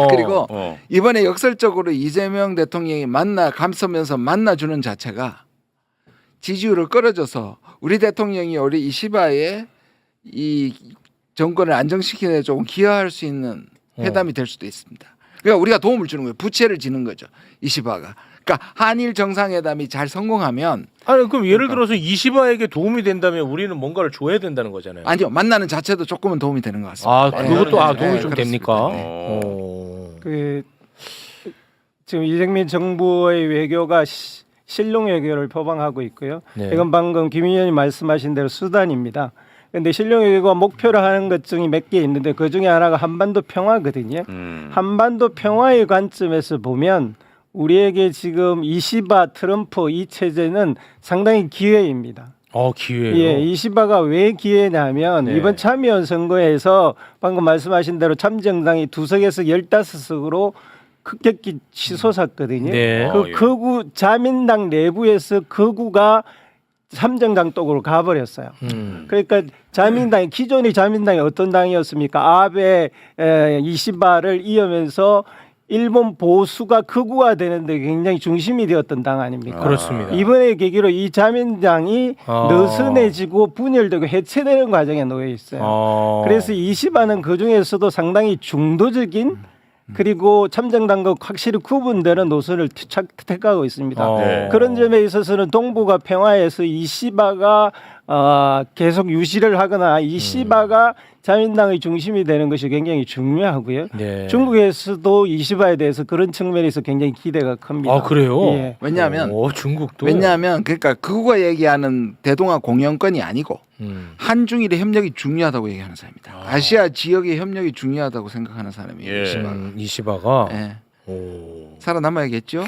그리고 이번에 역설적으로 이재명 대통령이 감싸면서 만나주는 자체가 지지율을 끌어줘서 우리 대통령이 우리 이시바의 이 정권을 안정시키는 데 조금 기여할 수 있는 회담이 될 수도 있습니다. 그러니까 우리가 도움을 주는 거예요. 부채를 지는 거죠. 이시바가. 그러니까 한일 정상회담이 잘 성공하면 그럼 예를 들어서 이시바에게 도움이 된다면 우리는 뭔가를 줘야 된다는 거잖아요. 아니요. 만나는 자체도 조금은 도움이 되는 것 같습니다. 그것도 도움이 좀 그렇습니다. 됩니까? 지금 이재명 정부의 외교가 실용 외교를 표방하고 있고요. 네. 이건 방금 김 의원이 말씀하신 대로 수단입니다. 그런데 실용 외교가 목표로 하는 것 중에 몇 개 있는데 그 중에 하나가 한반도 평화거든요. 한반도 평화의 관점에서 보면 우리에게 지금 이시바 트럼프 이 체제는 상당히 기회입니다. 기회요? 예, 이시바가 왜 기회냐면 이번 참의원 선거에서 방금 말씀하신 대로 참정당이 2석에서 15석으로 급격히 치솟았거든요. 그 극우 자민당 내부에서 극우가 참정당 쪽으로 가버렸어요. 그러니까 자민당이 기존의 자민당이 어떤 당이었습니까? 아베 이시바를 이으면서 일본 보수가 극우화되는데 굉장히 중심이 되었던 당 아닙니까? 그렇습니다. 이번에 계기로 이 자민당이 느슨해지고 분열되고 해체되는 과정에 놓여 있어요. 그래서 이시바는 그 중에서도 상당히 중도적인 그리고 참정당과 확실히 구분되는 노선을 택하고 있습니다. 그런 점에 있어서는 동북아 평화에서 이시바가 계속 유지를 하거나 이시바가 자민당의 중심이 되는 것이 굉장히 중요하고요. 중국에서도 이시바에 대해서 그런 측면에서 굉장히 기대가 큽니다. 그래요? 예. 왜냐하면 중국도 그러니까 그거가 얘기하는 대동아 공영권이 아니고 한중일의 협력이 중요하다고 얘기하는 사람입니다. 아시아 지역의 협력이 중요하다고 생각하는 사람이에요. 이시바가. 네. 살아남아야겠죠?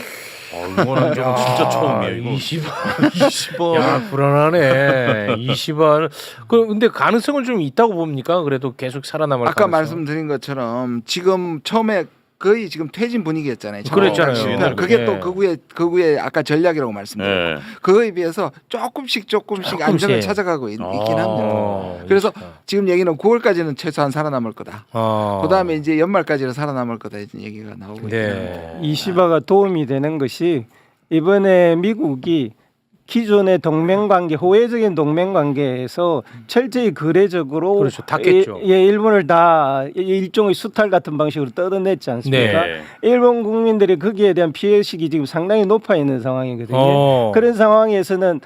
이거는 좀 진짜 처음이에요. 이거. 이시바. 야 불안하네. 이시바는 근데 가능성은 좀 있다고 봅니까? 그래도 계속 살아남을 아까 가능성? 말씀드린 것처럼 지금 처음에 거의 지금 퇴진 분위기였잖아요. 그랬잖아요. 그게 또 극우의 아까 전략이라고 말씀드렸고 그거에 비해서 조금씩 안정을 찾아가고 있긴 합니다. 그래서 지금 얘기는 9월까지는 최소한 살아남을 거다. 그다음에 이제 연말까지는 살아남을 거다 이런 얘기가 나오고 있습니다. 이시바가 도움이 되는 것이 이번에 미국이 기존의 동맹관계, 호혜적인 동맹관계에서 철저히 거래적으로 닫겠죠. 일본을 다 일종의 수탈 같은 방식으로 뜯어냈지 않습니까? 일본 국민들이 거기에 대한 피해의식이 지금 상당히 높아 있는 상황이거든요. 그런 상황에서는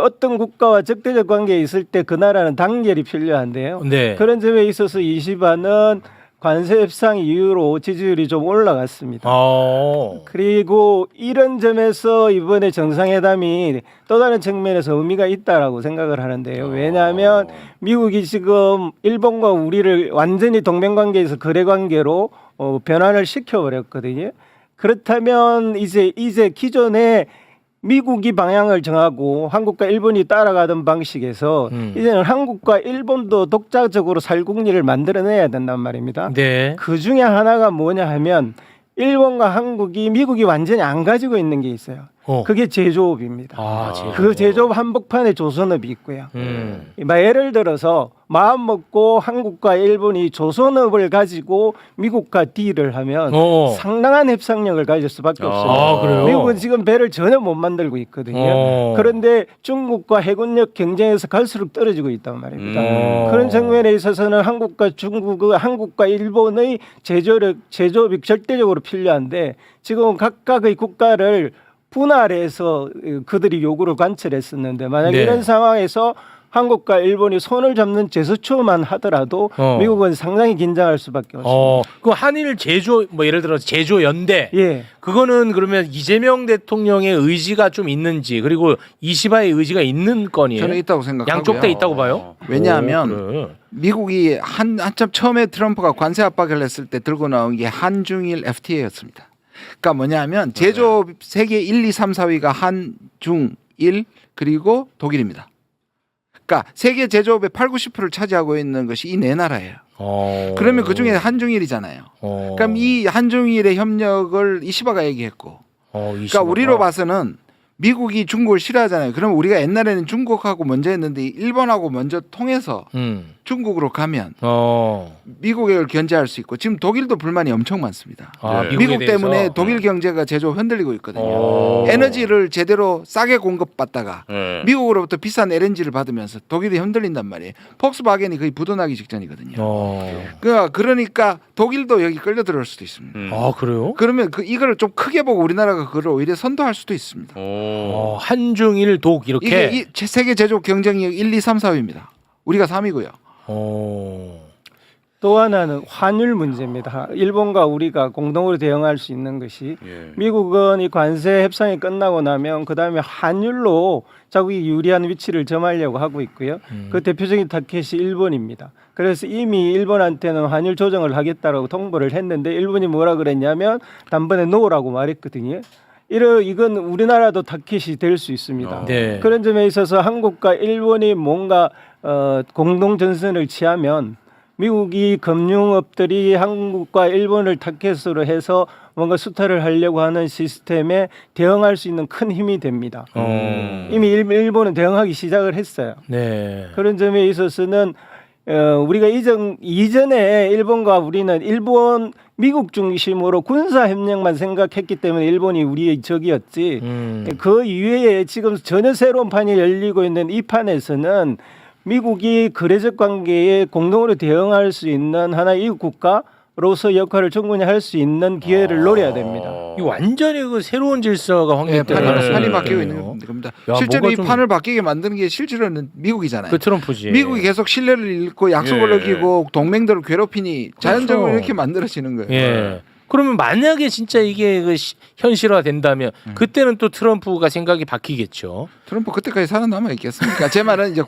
어떤 국가와 적대적 관계에 있을 때 그 나라는 단결이 필요한데요. 그런 점에 있어서 이시바는 관세 협상 이후로 지지율이 좀 올라갔습니다. 그리고 이런 점에서 이번에 정상회담이 또 다른 측면에서 의미가 있다라고 생각을 하는데요. 왜냐하면 미국이 지금 일본과 우리를 완전히 동맹관계에서 거래관계로 변환을 시켜버렸거든요. 그렇다면 이제 기존에 미국이 방향을 정하고 한국과 일본이 따라가던 방식에서 이제는 한국과 일본도 독자적으로 살국리를 만들어내야 된단 말입니다. 그 중에 하나가 뭐냐 하면 일본과 한국이 미국이 완전히 안 가지고 있는 게 있어요. 그게 제조업입니다. 아, 제조업. 그 제조업 한복판에 조선업이 있고요. 예를 들어서 마음 먹고 한국과 일본이 조선업을 가지고 미국과 딜을 하면 상당한 협상력을 가질 수밖에 없습니다. 아, 그래요? 미국은 지금 배를 전혀 못 만들고 있거든요. 그런데 중국과 해군력 경쟁에서 갈수록 떨어지고 있단 말입니다. 그런 측면에 있어서는 한국과 중국, 한국과 일본의 제조업이 절대적으로 필요한데 지금 각각의 국가를 분할해서 그들이 요구를 관철했었는데 만약 네. 이런 상황에서 한국과 일본이 손을 잡는 제스처만 하더라도 미국은 상당히 긴장할 수밖에 없습니다. 그 한일 제조 뭐 예를 들어 제조 연대. 예. 그거는 그러면 이재명 대통령의 의지가 좀 있는지 그리고 이시바의 의지가 있는 건이에요. 저는 있다고 생각하고요. 양쪽 다 있다고 봐요. 왜냐하면 그래. 미국이 한참 처음에 트럼프가 관세 압박을 했을 때 들고 나온 게 한중일 FTA였습니다. 그러니까 뭐냐면 제조업 세계 1, 2, 3, 4위가 한중일 그리고 독일입니다. 그러니까 세계 제조업의 8, 90%를 차지하고 있는 것이 이 네 나라예요. 그러면 그중에 한중일이잖아요. 그럼 이 한중일의 협력을 이시바가 얘기했고 그러니까 우리로 봐서는 미국이 중국을 싫어하잖아요. 그러면 우리가 옛날에는 중국하고 먼저 했는데 일본하고 먼저 통해서 중국으로 가면 미국을 견제할 수 있고 지금 독일도 불만이 엄청 많습니다. 미국 때문에 독일 경제가 제조업 흔들리고 있거든요. 에너지를 제대로 싸게 공급받다가 미국으로부터 비싼 LNG를 받으면서 독일이 흔들린단 말이에요. 폭스바겐이 거의 부도나기 직전이거든요. 그러니까 독일도 여기 끌려 들어올 수도 있습니다. 아, 그래요? 그러면 이걸 좀 크게 보고 우리나라가 그걸 오히려 선도할 수도 있습니다. 한중일 독 이렇게 이게 세계 제조업 경쟁력 1, 2, 3, 4위입니다. 우리가 3위고요. 또 하나는 환율 문제입니다. 일본과 우리가 공동으로 대응할 수 있는 것이 미국은 이 관세 협상이 끝나고 나면 그 다음에 환율로 자국이 유리한 위치를 점하려고 하고 있고요. 그 대표적인 타켓이 일본입니다. 그래서 이미 일본한테는 환율 조정을 하겠다라고 통보를 했는데 일본이 뭐라 그랬냐면 단번에 놓으라고 말했거든요. 이건 우리나라도 타켓이 될 수 있습니다. 네. 그런 점에 있어서 한국과 일본이 뭔가 공동 전선을 취하면 미국이 금융업들이 한국과 일본을 타켓으로 해서 뭔가 수탈을 하려고 하는 시스템에 대응할 수 있는 큰 힘이 됩니다. 이미 일본은 대응하기 시작을 했어요. 네. 그런 점에 있어서는 우리가 이전에 일본과 우리는 미국 중심으로 군사 협력만 생각했기 때문에 일본이 우리의 적이었지. 그 이외에 지금 전혀 새로운 판이 열리고 있는 이 판에서는 미국이 거래적 관계에 공동으로 대응할 수 있는 하나의 이국 국가로서 역할을 충분히 할 수 있는 기회를 노려야 됩니다. 이 완전히 그 새로운 질서가 확립되는 판이 바뀌고 있는 겁니다. 실제로 이 판을 바뀌게 만드는 게 실제로는 미국이잖아요. 그 트럼프지. 미국이 계속 신뢰를 잃고 약속을 어기고 동맹들을 괴롭히니 자연적으로 이렇게 만들어지는 거예요. 예. 그러면 만약에 진짜 이게 현실화 된다면 그때는 또 트럼프가 생각이 바뀌겠죠. 트럼프 그때까지 살아남아 있겠습니까? 제 말은 이제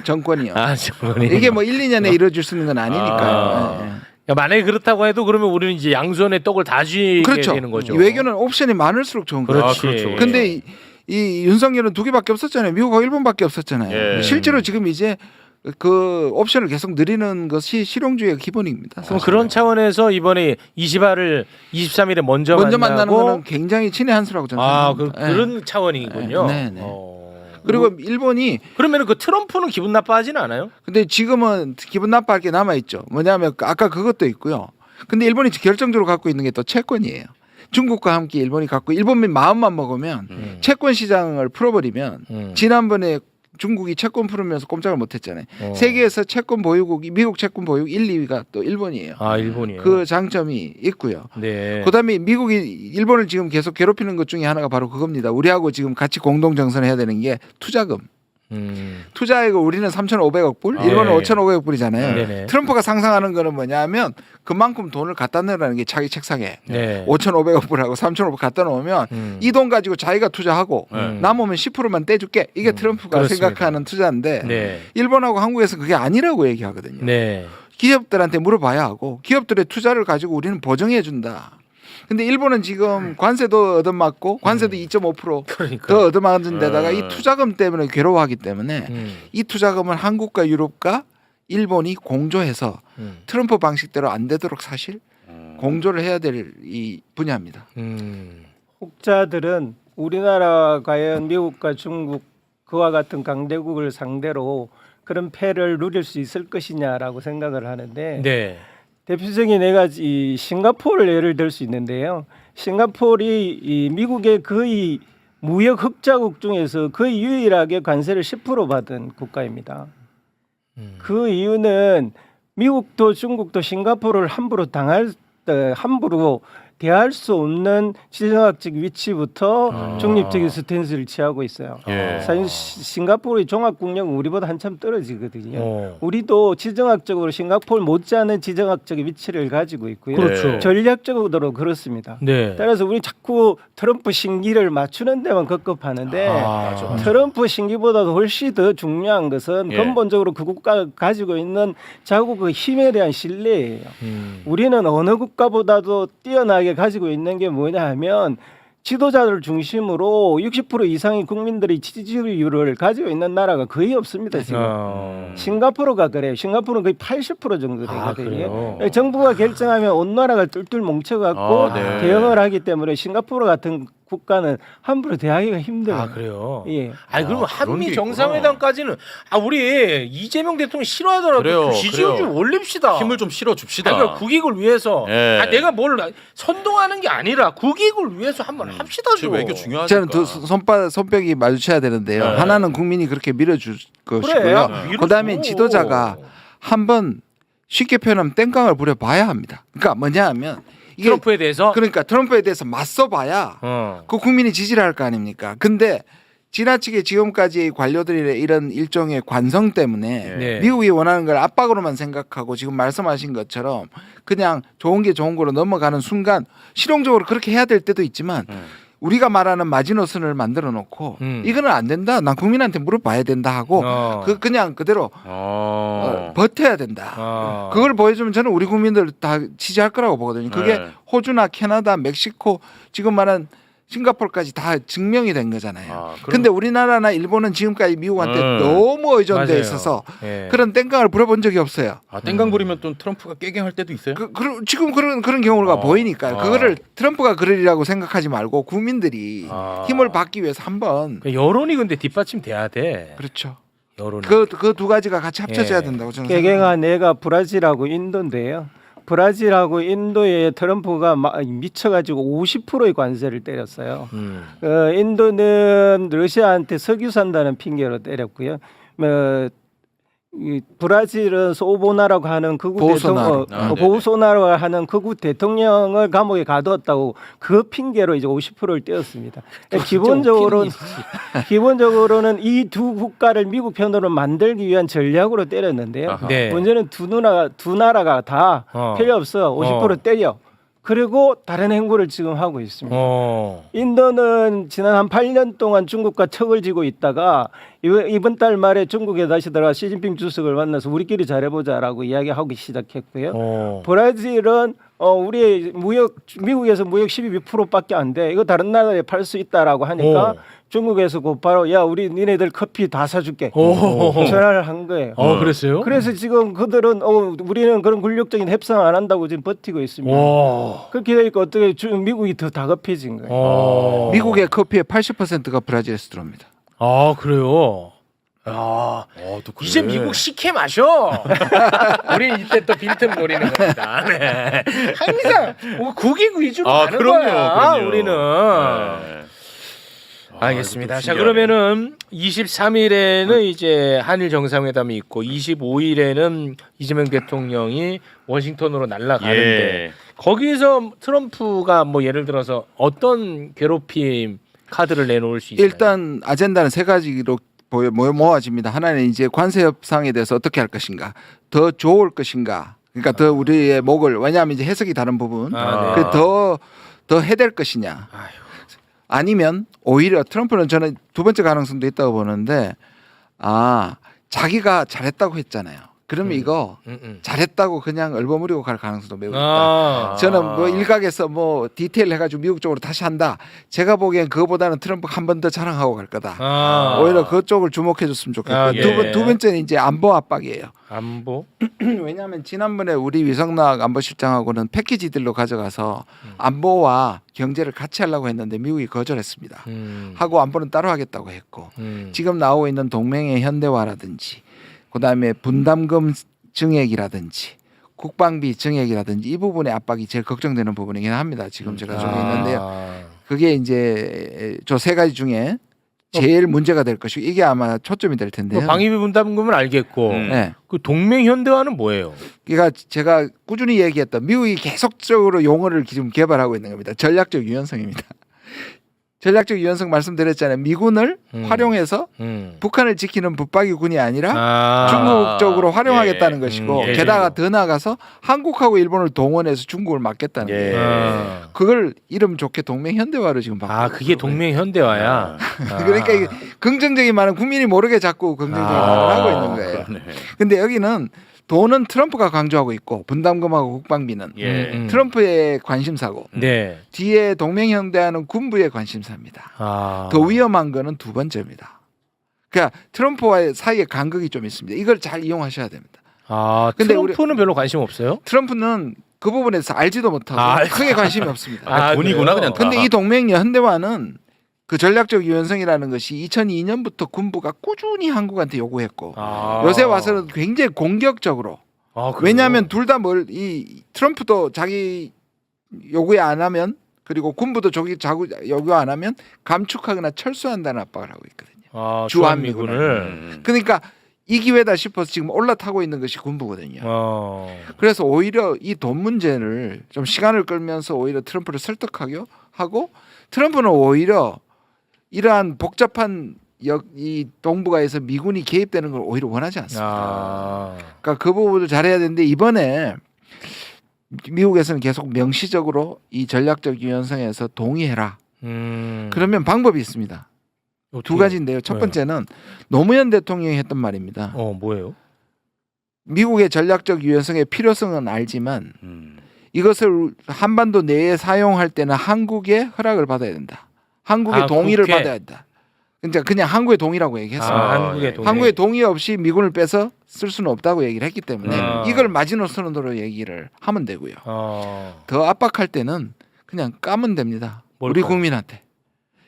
정권이요. 아, 정권이. 이게 뭐 1, 2년에 이루어질 수 있는 건 아니니까요. 야, 만약에 그렇다고 해도 그러면 우리는 이제 양손에 떡을 다 쥐게 그렇죠. 되는 거죠. 외교는 옵션이 많을수록 좋은 거예요. 그렇지. 근데 이 윤석열은 2개밖에 없었잖아요. 미국하고 일본밖에 없었잖아요. 실제로 지금 이제 그 옵션을 계속 늘리는 것이 실용주의의 기본입니다. 그럼 그런 차원에서 이번에 이시바를 23일에 먼저 만나는 거는 굉장히 친의 한 수라고 저는 생각합니다. 그런 차원이군요. 네. 그리고 일본이 그러면 그 트럼프는 기분 나빠하지는 않아요? 근데 지금은 기분 나빠할 게 남아 있죠. 뭐냐면 아까 그것도 있고요. 근데 일본이 결정적으로 갖고 있는 게 또 채권이에요. 중국과 함께 일본이 갖고 일본민 마음만 먹으면 채권 시장을 풀어버리면 지난번에 중국이 채권 풀으면서 꼼짝을 못했잖아요. 세계에서 채권 보유국이 미국 채권 보유국 1, 2위가 또 일본이에요. 아, 일본이에요. 그 장점이 있고요. 네. 그다음에 미국이 일본을 지금 계속 괴롭히는 것 중에 하나가 바로 그겁니다. 우리하고 지금 같이 공동 정선해야 되는 게 투자금. 투자액을 우리는 3,500억 불, 일본은 5,500억 불이잖아요. 네네. 트럼프가 상상하는 거는 뭐냐면 그만큼 돈을 갖다 넣으라는 게 자기 책상에 5,500억 불하고 3,500억 갖다 놓으면 이 돈 가지고 자기가 투자하고 남으면 10%만 떼줄게. 이게 트럼프가 그렇습니다. 생각하는 투자인데 네. 일본하고 한국에서 그게 아니라고 얘기하거든요. 네. 기업들한테 물어봐야 하고 기업들의 투자를 가지고 우리는 보정해 준다. 근데 일본은 지금 관세도 얻어맞고 관세도 2.5% 그러니까. 더 얻어맞은 데다가 이 투자금 때문에 괴로워하기 때문에 이 투자금을 한국과 유럽과 일본이 공조해서 트럼프 방식대로 안 되도록 사실 공조를 해야 될 이 분야입니다. 혹자들은 우리나라 과연 미국과 중국 그와 같은 강대국을 상대로 그런 패를 누릴 수 있을 것이냐라고 생각을 하는데 네. 대표적인 네 가지 싱가포르를 예를 들 수 있는데요. 싱가포르이 이 미국의 거의 무역 흑자국 중에서 거의 유일하게 관세를 10% 받은 국가입니다. 그 이유는 미국도 중국도 싱가포르를 함부로 대할 수 없는 지정학적 위치부터 중립적인 스탠스를 취하고 있어요. 예. 사실 싱가포르의 종합국력은 우리보다 한참 떨어지거든요. 우리도 지정학적으로 싱가포르 못지않은 지정학적 위치를 가지고 있고요. 그렇죠. 전략적으로 그렇습니다. 네. 따라서 우리 자꾸 트럼프 신기를 맞추는 데만 급급하는데 트럼프 신기보다도 훨씬 더 중요한 것은 예. 근본적으로 그 국가가 가지고 있는 자국의 힘에 대한 신뢰예요. 우리는 어느 국가보다도 뛰어나게 가지고 있는 게 뭐냐 하면 지도자들 중심으로 60% 이상의 국민들이 지지율을 가지고 있는 나라가 거의 없습니다. 지금. 싱가포르가 그래요. 싱가포르는 거의 80% 정도 되거든요. 그래요? 정부가 결정하면 온 나라가 뚫뚫 뭉쳐갖고 네. 대응을 하기 때문에 싱가포르 같은 국가는 함부로 대하기가 힘들어요. 아 그래요. 예. 아니 그럼 그런 한미 게 정상회담까지는 우리 이재명 대통령 싫어하더라도 그래요, 그 지지율 그래요. 좀 올립시다. 힘을 좀 실어 줍시다. 아니, 그러니까 국익을 위해서 예. 내가 뭘 선동하는 게 아니라 국익을 위해서 한번 합시다 좀. 지금 외교 중요하니까. 저는 두 손뼉이 마주쳐야 되는데요. 네. 하나는 국민이 그렇게 밀어줄 그래, 것이고요. 밀어줘. 그다음에 지도자가 한번 쉽게 표현하면 땡깡을 부려봐야 합니다. 그러니까 뭐냐 하면 이게 트럼프에 대해서. 그러니까 트럼프에 대해서 맞서봐야 그 국민이 지지를 할 거 아닙니까? 근데 지나치게 지금까지 관료들의 이런 일종의 관성 때문에 네. 미국이 원하는 걸 압박으로만 생각하고 지금 말씀하신 것처럼 그냥 좋은 게 좋은 거로 넘어가는 순간 실용적으로 그렇게 해야 될 때도 있지만 우리가 말하는 마지노선을 만들어 놓고 이거는 안 된다. 난 국민한테 물어봐야 된다 하고 그냥 그대로 버텨야 된다. 그걸 보여주면 저는 우리 국민들 다 지지할 거라고 보거든요. 그게 네. 호주나 캐나다, 멕시코 지금 말한 싱가포르까지 다 증명이 된 거잖아요. 그럼- 근데 우리나라나 일본은 지금까지 미국한테 너무 의존돼 맞아요. 있어서 예. 그런 땡깡을 부려본 적이 없어요. 땡깡 부리면 또 트럼프가 깨갱할 때도 있어요. 지금 그런 경우가 보이니까요. 아. 그거를 트럼프가 그러리라고 생각하지 말고 국민들이 아. 힘을 받기 위해서 한번 그 여론이 근데 뒷받침돼야 돼. 그렇죠. 여론이. 그 두 가지가 같이 합쳐져야 예. 된다고 저는 개개가 내가 브라질하고 인도인데요. 브라질하고 인도에 트럼프가 미쳐가지고 50%의 관세를 때렸어요. 인도는 러시아한테 석유 산다는 핑계로 때렸고요. 이 브라질은 소보나라고 하는 극우 보우소나루. 대통령, 보우소나라고 하는 극우 대통령을 감옥에 가두었다고 그 핑계로 이제 50%를 떼었습니다. 기본적으로는 이 두 국가를 미국 편으로 만들기 위한 전략으로 때렸는데요. 아하. 네. 문제는 두 나라가 다 필요 없어 50% 때려. 그리고 다른 행보를 지금 하고 있습니다. 인도는 지난 한 8년 동안 중국과 척을 지고 있다가 이번 달 말에 중국에 다시 들어가 시진핑 주석을 만나서 우리끼리 잘해보자라고 이야기하기 시작했고요. 브라질은 우리 미국에서 무역 12%밖에 안 돼. 이거 다른 나라에 팔 수 있다라고 하니까 중국에서 곧바로 야 우리 니네들 커피 다 사줄게 전화를 한 거예요. 그랬어요? 그래서 지금 그들은 우리는 그런 군력적인 협상 안 한다고 지금 버티고 있습니다. 그렇게 되니까 어떻게 미국이 더 다급해진 거예요. 미국의 커피의 80%가 브라질에서 들어옵니다. 아 그래요. 또 그래. 이제 미국 식혜 마셔. 우리 이때 또 빈틈 노리는 겁니다. 네. 항상 국익 위주로 가는 거야. 우리는. 네. 알겠습니다. 이거 자 신기하네. 그러면은 23일에는 이제 한일 정상회담이 있고 25일에는 이재명 대통령이 워싱턴으로 날아가는데 예. 거기서 트럼프가 뭐 예를 들어서 어떤 괴롭힘 카드를 내놓을 수 있어요? 일단 아젠다는 세 가지로 모아집니다. 하나는 이제 관세 협상에 대해서 어떻게 할 것인가, 더 좋을 것인가, 그러니까 더 우리의 목을 왜냐하면 이제 해석이 다른 부분, 네. 더 해댈 것이냐, 아니면 오히려 트럼프는 저는 두 번째 가능성도 있다고 보는데 자기가 잘했다고 했잖아요. 그러면 이거 잘했다고 그냥 얼버무리고 갈 가능성도 매우 있다. 아. 저는 뭐 일각에서 뭐 디테일 해가지고 미국 쪽으로 다시 한다. 제가 보기엔 그거보다는 트럼프 한 번 더 자랑하고 갈 거다. 아. 오히려 그쪽을 주목해줬으면 좋겠고 아, 예. 두 번째는 이제 안보 압박이에요. 안보. 왜냐하면 지난번에 우리 위성락 안보실장하고는 패키지들로 가져가서 안보와 경제를 같이 하려고 했는데 미국이 거절했습니다. 하고 안보는 따로 하겠다고 했고 지금 나오고 있는 동맹의 현대화라든지 그다음에 분담금 증액이라든지 국방비 증액이라든지 이 부분의 압박이 제일 걱정되는 부분이긴 합니다. 지금 제가 좀 있는데요. 그게 이제 저 세 가지 중에 제일 문제가 될 것이고 이게 아마 초점이 될 텐데요. 뭐 방위비 분담금은 알겠고 네. 그 동맹 현대화는 뭐예요? 그러니까 제가 꾸준히 얘기했던 미국이 계속적으로 용어를 지금 개발하고 있는 겁니다. 전략적 유연성입니다. 전략적 유연성 말씀드렸잖아요. 미군을 활용해서 북한을 지키는 붙박이군이 아니라 중국 쪽으로 활용하겠다는 것이고 게다가 더 나아가서 한국하고 일본을 동원해서 중국을 막겠다는 거예요. 그걸 이름 좋게 동맹 현대화로 지금 바꾸고 아 그게 동맹 현대화야. 그러니까 이게 긍정적인 말은 국민이 모르게 자꾸 긍정적인 말을 하고 있는 거예요. 근데 여기는 돈은 트럼프가 강조하고 있고 분담금하고 국방비는 트럼프의 관심사고 네. 뒤에 동맹 현대화는 군부의 관심사입니다. 더 위험한 거는 두 번째입니다. 그러니까 트럼프와의 사이에 간극이 좀 있습니다. 이걸 잘 이용하셔야 됩니다. 아 근데 트럼프는 별로 관심 없어요? 트럼프는 그 부분에서 알지도 못하고 크게 관심이 없습니다. 돈이구나 그냥. 근데 이 동맹 현대화는 그 전략적 유연성이라는 것이 2002년부터 군부가 꾸준히 한국한테 요구했고 요새 와서는 굉장히 공격적으로 왜냐하면 둘 다 이 트럼프도 자기 요구에 안 하면 그리고 군부도 자기 요구 안 하면 감축하거나 철수한다는 압박을 하고 있거든요. 주한미군을. 그러니까 이 기회다 싶어서 지금 올라타고 있는 것이 군부거든요. 그래서 오히려 이 돈 문제를 좀 시간을 끌면서 오히려 트럼프를 설득하고 하고 트럼프는 오히려 이러한 복잡한 이 동북아에서 미군이 개입되는 걸 오히려 원하지 않습니다. 그러니까 그 부분을 잘해야 되는데 이번에 미국에서는 계속 명시적으로 이 전략적 유연성에서 동의해라. 그러면 방법이 있습니다. 두 가지인데요. 첫 번째는 노무현 대통령이 했던 말입니다. 뭐예요? 미국의 전략적 유연성의 필요성은 알지만 이것을 한반도 내에 사용할 때는 한국의 허락을 받아야 된다. 한국의 동의를 받아야 된다. 그냥 한국의 동의라고 얘기했습니다. 한국의 동의 없이 미군을 빼서 쓸 수는 없다고 얘기를 했기 때문에 이걸 마지노선으로 얘기를 하면 되고요. 더 압박할 때는 그냥 까면 됩니다. 우리 국민한테.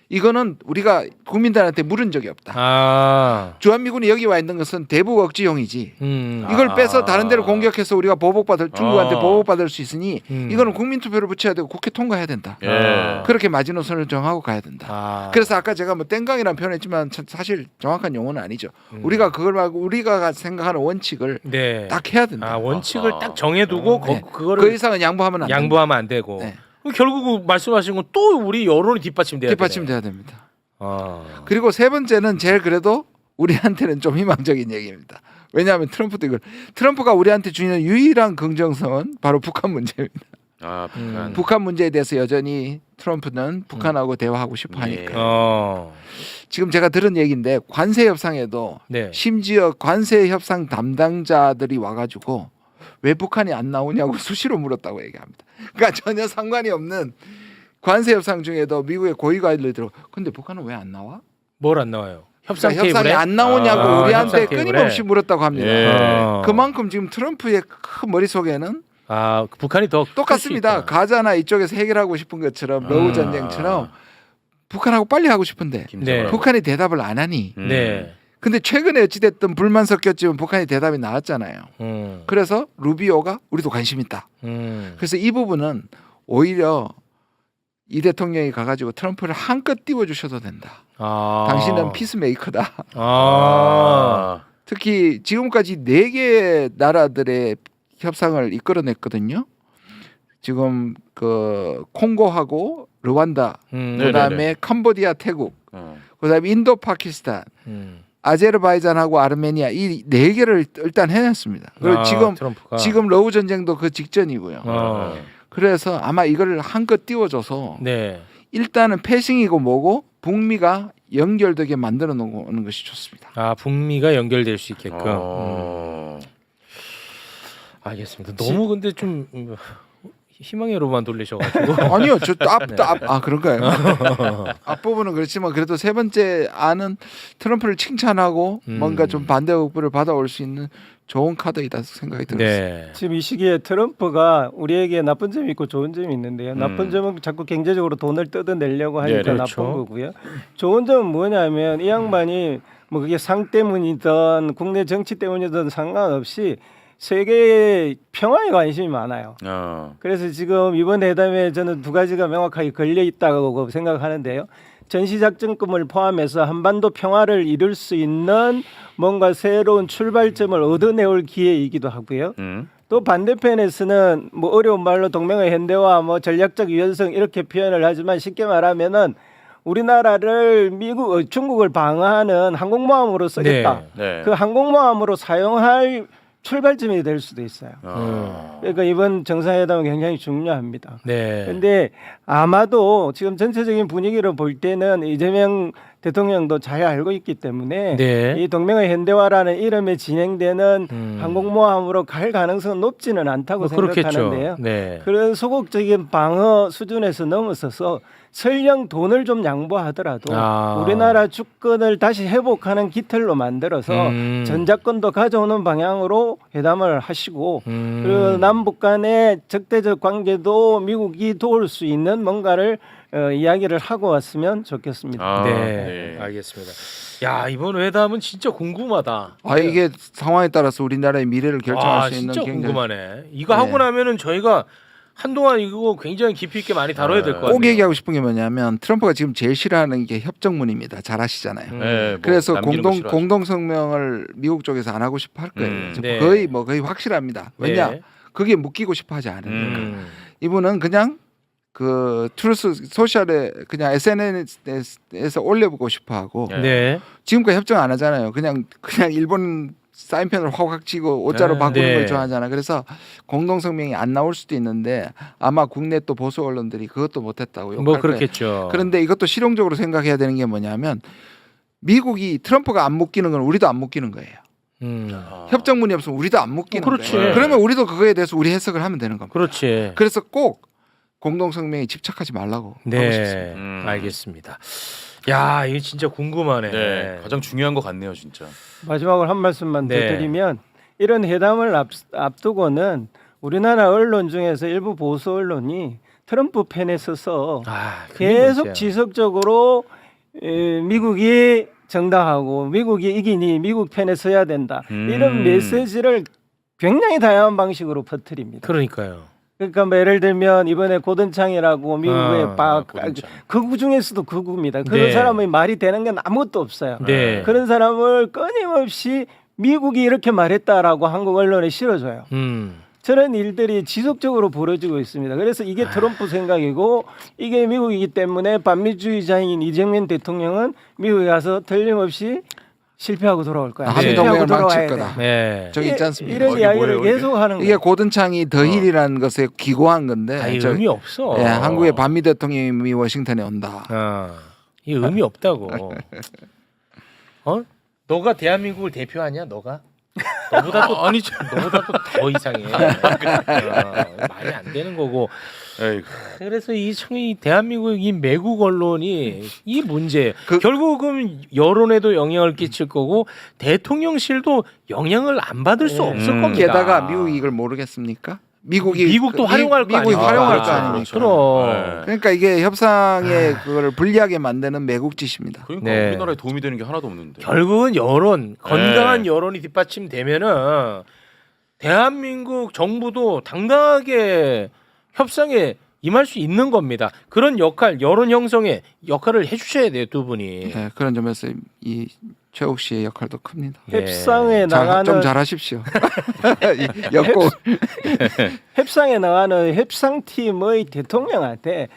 이거는 우리가 국민들한테 물은 적이 없다. 주한미군이 여기 와 있는 것은 대북 억지용이지. 이걸 빼서 다른 데를 공격해서 우리가 중국한테 보복받을 수 있으니 이거는 국민투표를 붙여야 되고 국회 통과해야 된다. 그렇게 마지노선을 정하고 가야 된다. 그래서 아까 제가 뭐 땡깡이라는 표현했지만 사실 정확한 용어는 아니죠. 우리가 그걸 말고 우리가 생각하는 원칙을 딱 해야 된다. 원칙을 딱 정해두고 그거를 그 이상은 양보하면 안 되고. 결국 말씀하신 건 또 우리 여론이 뒷받침돼야 됩니다. 그리고 세 번째는 제일 그래도 우리한테는 좀 희망적인 얘기입니다. 왜냐하면 트럼프가 우리한테 주는 유일한 긍정성은 바로 북한 문제입니다. 북한 문제에 대해서 여전히 트럼프는 북한하고 대화하고 싶어 하니까. 지금 제가 들은 얘기인데 관세 협상에도 심지어 관세 협상 담당자들이 와가지고 왜 북한이 안 나오냐고 수시로 물었다고 얘기합니다. 그러니까 전혀 상관이 없는 관세 협상 중에도 미국의 고위 관리들이 들어. 근데 북한은 왜 안 나와? 뭘 안 나와요? 협상이 안 나오냐고 우리한테 끊임없이 물었다고 합니다. 그만큼 지금 트럼프의 큰 머릿속에는 북한이 더 똑같습니다. 가자나 이쪽에서 해결하고 싶은 것처럼 러우 전쟁처럼 북한하고 빨리 하고 싶은데 북한이 대답을 안 하니 근데 최근에 어찌됐든 불만 섞였지만 북한이 대답이 나왔잖아요. 그래서 루비오가 우리도 관심 있다. 그래서 이 부분은 오히려 이 대통령이 가가지고 트럼프를 한껏 띄워주셔도 된다. 당신은 피스메이커다. 특히 지금까지 4개의 나라들의 협상을 이끌어냈거든요. 지금 그 콩고하고 르완다, 그다음에 캄보디아, 태국, 그다음에 인도, 파키스탄. 아제르바이잔하고 아르메니아 이 4개를 일단 해냈습니다. 그리고 지금 러우 전쟁도 그 직전이고요. 그래서 아마 이걸 한껏 띄워줘서 일단은 패싱이고 뭐고 북미가 연결되게 만들어 놓는 것이 좋습니다. 북미가 연결될 수 있게끔. 알겠습니다. 너무 근데 좀 희망으로만 돌리셔가지고. 아니요, 그런가요? 앞부분은 그렇지만 그래도 세 번째 안은 트럼프를 칭찬하고 뭔가 좀 반대 의견을 받아올 수 있는 좋은 카드이다 생각이 들었어요. 네. 지금 이 시기에 트럼프가 우리에게 나쁜 점이 있고 좋은 점이 있는데요. 나쁜 점은 자꾸 경제적으로 돈을 뜯어내려고 하니까 네, 그렇죠. 나쁜 거고요. 좋은 점은 뭐냐면 이 양반이 뭐 그게 상 때문이든 국내 정치 때문이든 상관없이 세계의 평화에 관심이 많아요. 그래서 지금 이번 회담에 저는 두 가지가 명확하게 걸려 있다고 생각하는데요. 전시작전금을 포함해서 한반도 평화를 이룰 수 있는 뭔가 새로운 출발점을 얻어내올 기회이기도 하고요. 또 반대편에서는 뭐 어려운 말로 동맹의 현대화, 뭐 전략적 유연성 이렇게 표현을 하지만 쉽게 말하면은 우리나라를 중국을 방어하는 항공모함으로 쓰겠다. 네. 그 항공모함으로 사용할 출발점이 될 수도 있어요. 그러니까 이번 정상회담은 굉장히 중요합니다. 네. 근데 아마도 지금 전체적인 분위기를 볼 때는 이재명 대통령도 잘 알고 있기 때문에 네. 이 동맹의 현대화라는 이름에 진행되는 항공모함으로 갈 가능성은 높지는 않다고 생각하는데요. 네. 그런 소극적인 방어 수준에서 넘어서서 설령 돈을 좀 양보하더라도 우리나라 주권을 다시 회복하는 기틀로 만들어서 전작권도 가져오는 방향으로 회담을 하시고 그리고 남북 간의 적대적 관계도 미국이 도울 수 있는 뭔가를 이야기를 하고 왔으면 좋겠습니다. 네. 알겠습니다. 야, 이번 회담은 진짜 궁금하다. 이게 상황에 따라서 우리나라의 미래를 결정할 수 있는 진짜 굉장히 궁금하네. 이거 하고 나면은 저희가 한동안 이거 굉장히 깊이 있게 많이 다뤄야 될 것 같아요. 꼭 얘기하고 싶은 게 뭐냐면 트럼프가 지금 제일 싫어하는 게 협정문입니다. 잘 아시잖아요. 네, 뭐 그래서 남기는 거 싫어하죠. 공동 성명을 미국 쪽에서 안 하고 싶어 할 거예요. 네. 거의 확실합니다. 왜냐? 네. 그게 묶이고 싶어 하지 않으니까. 이분은 그냥 그 트루스 소셜에 그냥 SNS에서 올려보고 싶어 하고 네. 지금까지 협정 안 하잖아요. 그냥 일본 사인펜을 확 치고 오자로 바꾸는 걸 좋아하잖아. 그래서 공동 성명이 안 나올 수도 있는데 아마 국내 또 보수 언론들이 그것도 못했다고 욕할 뭐 거예요. 그렇겠죠. 그런데 이것도 실용적으로 생각해야 되는 게 뭐냐면 미국이 트럼프가 안 묶이는 건 우리도 안 묶이는 거예요. 협정문이 없으면 우리도 안 묶이는 그렇지. 거예요. 그러면 우리도 그거에 대해서 우리 해석을 하면 되는 겁니다. 그렇지. 그래서 꼭 공동 성명에 집착하지 말라고 하고 싶습니다. 알겠습니다. 야, 이게 진짜 궁금하네. 네, 가장 중요한 것 같네요, 진짜. 마지막으로 한 말씀만 더 네. 드리면 이런 회담을 앞두고는 우리나라 언론 중에서 일부 보수 언론이 트럼프 편에 서서 그게 계속 문제야. 지속적으로 미국이 정당하고 미국이 이기니 미국 편에 서야 된다. 이런 메시지를 굉장히 다양한 방식으로 퍼뜨립니다. 그러니까요. 그러니까 뭐 예를 들면 이번에 고든창이라고 미국의 고든창. 극우 중에서도 극우입니다. 그런 네. 사람의 말이 되는 건 아무것도 없어요. 네. 그런 사람을 끊임없이 미국이 이렇게 말했다라고 한국 언론에 실어줘요. 저런 일들이 지속적으로 벌어지고 있습니다. 그래서 이게 트럼프 생각이고 이게 미국이기 때문에 반미주의자인 이재명 대통령은 미국에 가서 틀림없이 실패하고 돌아올 거야. 한미동맹을 망칠 돼. 거다. 네. 저기 있지 않습니까? 이런 이야기를 계속 하는 이게 거예요. 고든창이 더 힐이라는 것에 기고한 건데 의미 없어. 한국의 반미 대통령이 워싱턴에 온다. 이 의미 없다고. 너가 대한민국을 대표하냐? 너가? 너보다 또 아니죠. 너보다 또 더 이상해. 말이 안 되는 거고. 그래서 이 대한민국 이 매국 언론이 이 문제 결국은 여론에도 영향을 끼칠 거고 대통령실도 영향을 안 받을 수 없을 겁니다. 게다가 미국이 이걸 모르겠습니까? 미국도 활용할 거 미국이 아니에요. 활용할 거 그렇죠. 아닙니까? 그럼. 그러니까 이게 협상에 그걸 불리하게 만드는 매국 짓입니다. 그러니까 네. 우리나라에 도움이 되는 게 하나도 없는데. 결국은 여론, 건강한 여론이 뒷받침되면은 대한민국 정부도 당당하게 협상에 임할 수 있는 겁니다. 그런 역할, 여론 형성에 역할을 해주셔야 돼요, 두 분이. 네, 그런 점에서 이 최욱 씨의 역할도 큽니다. 협상에 나가는 좀 잘하십시오. 역고 협상에 나가는 협상팀의 대통령한테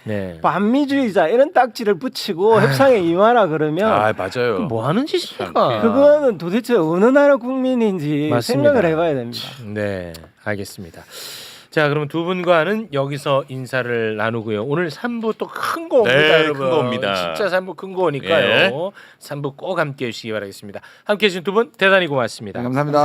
반미주의자 이런 딱지를 붙이고 협상에 임하라 그러면 맞아요. 뭐 하는 짓입니까? 그거는 도대체 어느 나라 국민인지 맞습니다. 생각을 해봐야 됩니다. 네, 알겠습니다. 자, 그럼 두 분과는 여기서 인사를 나누고요. 오늘 3부 또 큰 거 옵니다, 네, 여러분. 큰 거 옵니다. 진짜 3부 큰 거니까요. 3부 꼭 함께해 주시기 바라겠습니다. 함께해 주신 두 분 대단히 고맙습니다. 감사합니다.